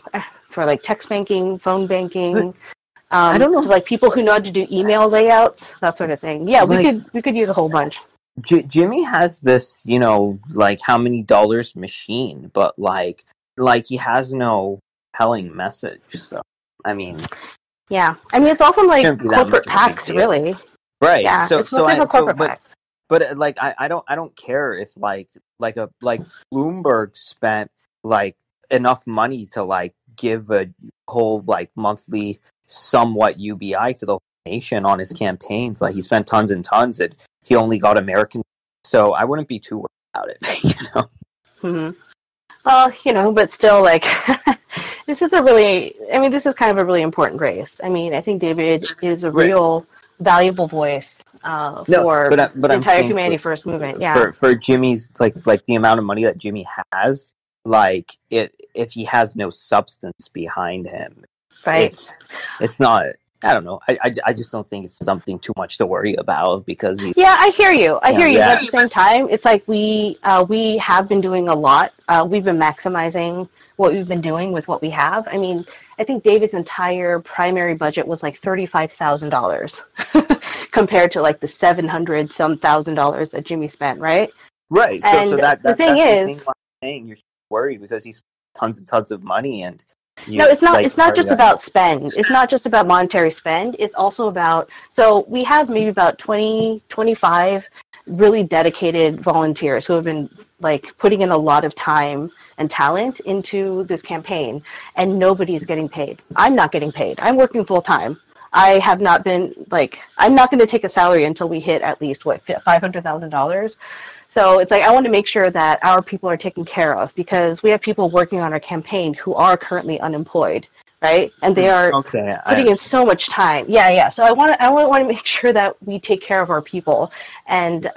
for like text banking, phone banking. I don't know, like people who know how to do email layouts, that sort of thing. Yeah, we could use a whole bunch. Jimmy has this, like how many dollars machine, but like he has no compelling message. So I mean, yeah, it's all from like corporate PACs, really. Right. Yeah, so it's mostly from corporate PACs. But like I don't care if like Bloomberg spent like enough money to like give a whole like monthly somewhat UBI to the whole nation on his campaigns. Like he spent tons and tons, and he only got American. So I wouldn't be too worried about it. Mm-hmm. Well, but still, like, this is kind of a really important race. I think David is a real valuable voice for the entire Humanity First movement. Yeah. For Jimmy's, like the amount of money that Jimmy has, like, if he has no substance behind him, right? It's not. I don't know. I just don't think it's something too much to worry about, because I hear you. But at the same time, it's like we have been doing a lot. We've been maximizing what we've been doing with what we have. I think David's entire primary budget was like $35,000 compared to like the $700-some thousand that Jimmy spent, right? Right. And so that's the thing is, I'm saying you're worried because he's tons and tons of money, and no, it's not. It's not just about spend. It's not just about monetary spend. It's also about. So we have maybe about 20, 25 really dedicated volunteers who have been like putting in a lot of time and talent into this campaign, and nobody's getting paid. I'm not getting paid. I'm working full time. I have not been I'm not going to take a salary until we hit at least $500,000. So it's like I want to make sure that our people are taken care of, because we have people working on our campaign who are currently unemployed, right? And they are putting in so much time. Yeah. So I want to make sure that we take care of our people, and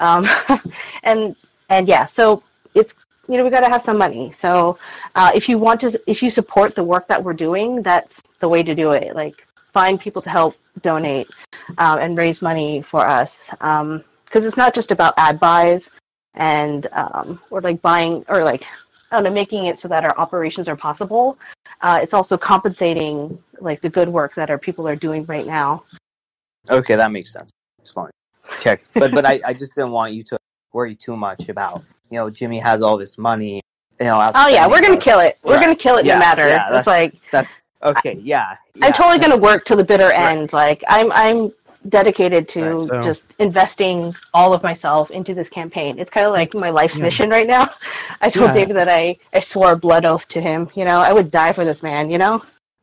and yeah. So it's we got to have some money. So if you support the work that we're doing, that's the way to do it. Like find people to help donate and raise money for us, because it's not just about ad buys. And or like buying, or like I don't know, making it so that our operations are possible. It's also compensating like the good work that our people are doing right now. Okay, that makes sense. It's fine. Check. But I just didn't want you to worry too much about Jimmy has all this money. Oh yeah, we're gonna kill it. We're gonna kill it no matter. Yeah, that's okay. Yeah, I'm totally gonna work to the bitter end. Like I'm dedicated to just investing all of myself into this campaign. It's kind of like my life's mission right now. I told David that I swore a blood oath to him. I would die for this man.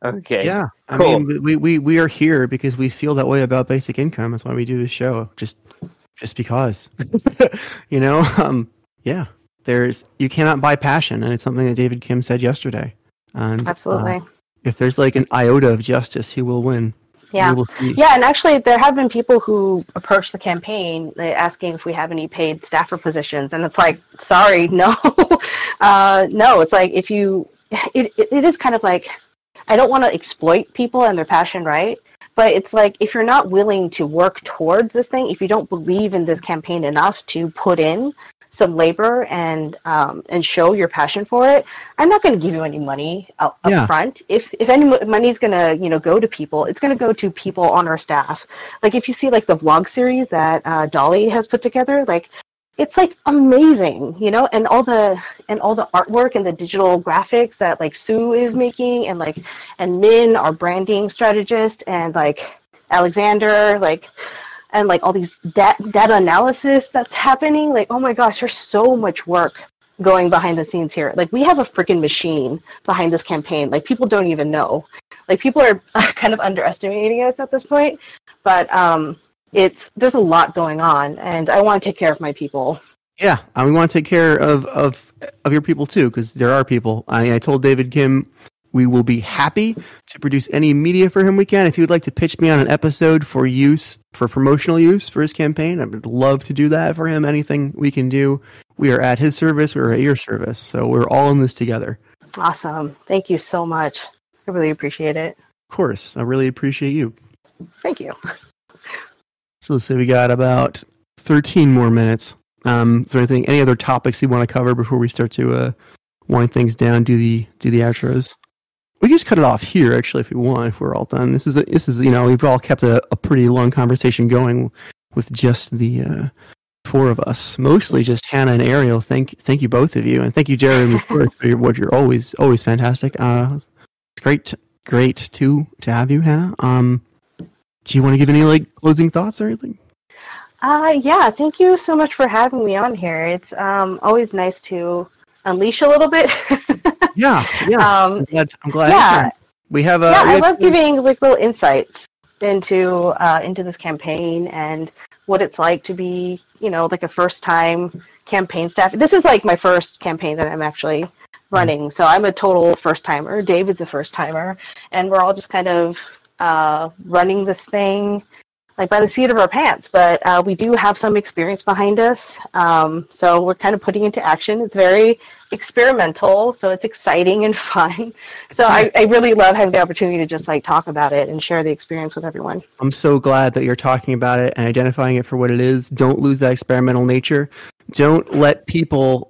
Okay. Yeah. Cool. I mean, we are here because we feel that way about basic income. That's why we do this show. Just because. Yeah. You cannot buy passion, and it's something that David Kim said yesterday. And, absolutely. If there's like an iota of justice, he will win. Yeah. Yeah, and actually there have been people who approach the campaign asking if we have any paid staffer positions, and it's like, sorry, no. No, it's like it is kind of like, I don't want to exploit people and their passion, right? But it's like, if you're not willing to work towards this thing, if you don't believe in this campaign enough to put in some labor and show your passion for it, I'm not going to give you any money up front. If any money is going to go to people, it's going to go to people on our staff. Like if you see like the vlog series that Dolly has put together, like it's like amazing, and all the artwork and the digital graphics that like Sue is making, and Min, our branding strategist, and like Alexander, and like all these data analysis that's happening. Like, oh my gosh, there's so much work going behind the scenes here. Like, we have a freaking machine behind this campaign. Like, people don't even know. Like, people are kind of underestimating us at this point. But there's a lot going on, and I want to take care of my people. Yeah, and we want to take care of your people too, because there are people. I told David Kim we will be happy to produce any media for him we can. If he would like to pitch me on an episode for promotional use for his campaign, I would love to do that for him. Anything we can do, we are at his service, we're at your service. So we're all in this together. Awesome. Thank you so much. I really appreciate it. Of course. I really appreciate you. Thank you. So let's say we got about 13 more minutes. Is there any other topics you want to cover before we start to wind things down, do the outros? We can just cut it off here, actually, if we want, if we're all done. This is we've all kept a pretty long conversation going with just the four of us. Mostly just Hannah and Ariel. Thank you, both of you. And thank you, Jeremy, for what you're always fantastic. It's great to have you, Hannah. Do you want to give any, closing thoughts or anything? Yeah, thank you so much for having me on here. It's always nice to unleash a little bit. Yeah. I'm glad. Yeah, we have. I love giving little insights into this campaign and what it's like to be, a first-time campaign staff. This is like my first campaign that I'm actually running, so I'm a total first-timer. David's a first-timer, and we're all just kind of running this thing by the seat of our pants, but we do have some experience behind us, so we're kind of putting into action. It's very experimental, so it's exciting and fun. So I really love having the opportunity to just talk about it and share the experience with everyone. I'm so glad that you're talking about it and identifying it for what it is. Don't lose that experimental nature. Don't let people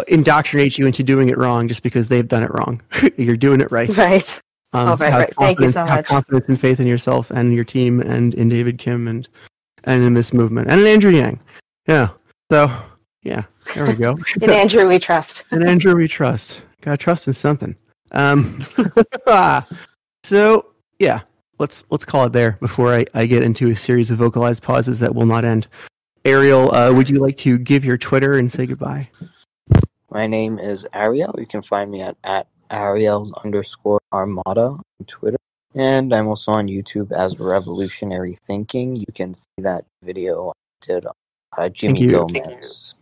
indoctrinate you into doing it wrong just because they've done it wrong. You're doing it right. Right. Right. Thank you so much. Have confidence and faith in yourself and your team and in David Kim and in this movement and in Andrew Yang. Yeah. So, yeah, there we go. In Andrew we trust. In Andrew we trust. Gotta trust in something. So, yeah, let's call it there before I get into a series of vocalized pauses that will not end. Ariel, would you like to give your Twitter and say goodbye? My name is Ariel. You can find me at Ariels_Armada on Twitter. And I'm also on YouTube as Revolutionary Thinking. You can see that video I did on Jimmy Gomez.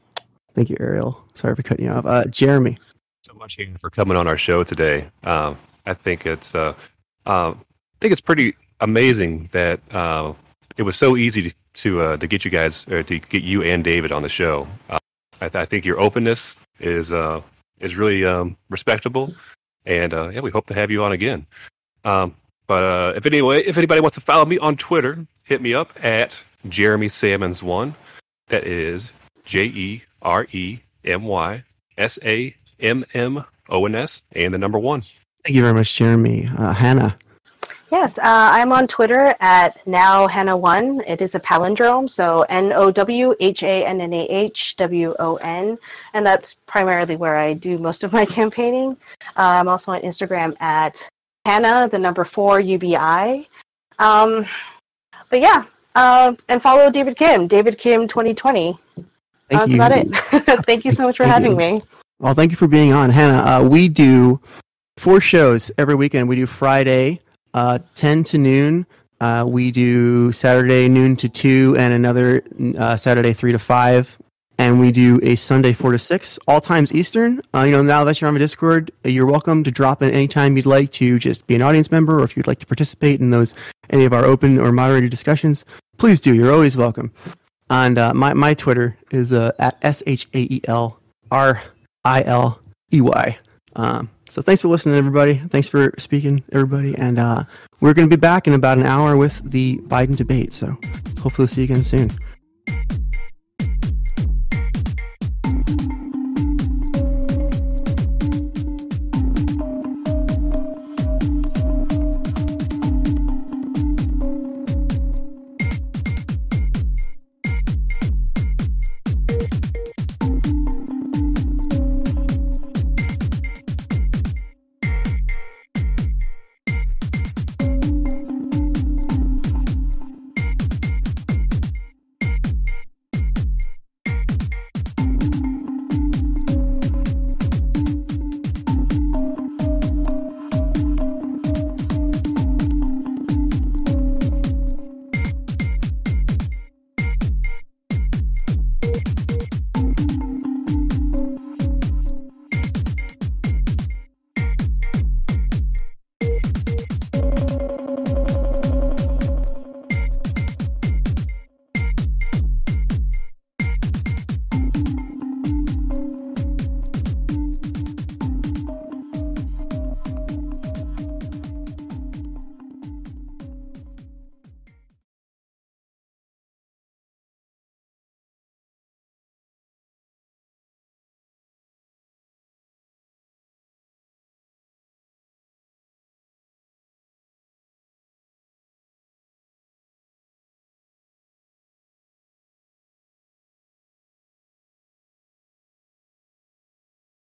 Thank you, Ariel. Sorry for cutting you off. Jeremy. So much for coming on our show today. I think it's pretty amazing that it was so easy to get you guys, or to get you and David on the show. I think your openness is really respectable. And we hope to have you on again. But if anybody wants to follow me on Twitter, hit me up at Jeremy Sammons1. That is JeremySammons and the number 1. Thank you very much, Jeremy. Hannah. Yes, I'm on Twitter at NowHannah1. It is a palindrome, so NOWHANNAHWON, and that's primarily where I do most of my campaigning. I'm also on Instagram at Hannah, the number 4 UBI. But yeah, and follow David Kim 2020. That's about it. Thank you so much for having me. Well, thank you for being on, Hannah. We do 4 shows every weekend. We do Friday 10 to noon. We do Saturday noon to 2, and another Saturday 3 to 5. And we do a Sunday 4 to 6, all times Eastern. Now that you're on my Discord, you're welcome to drop in anytime you'd like to just be an audience member, or if you'd like to participate in any of our open or moderated discussions, please do. You're always welcome. And my Twitter is at ShaelRiley. So thanks for listening, everybody. Thanks for speaking, everybody. And we're going to be back in about an hour with the Biden debate. So hopefully we'll see you again soon.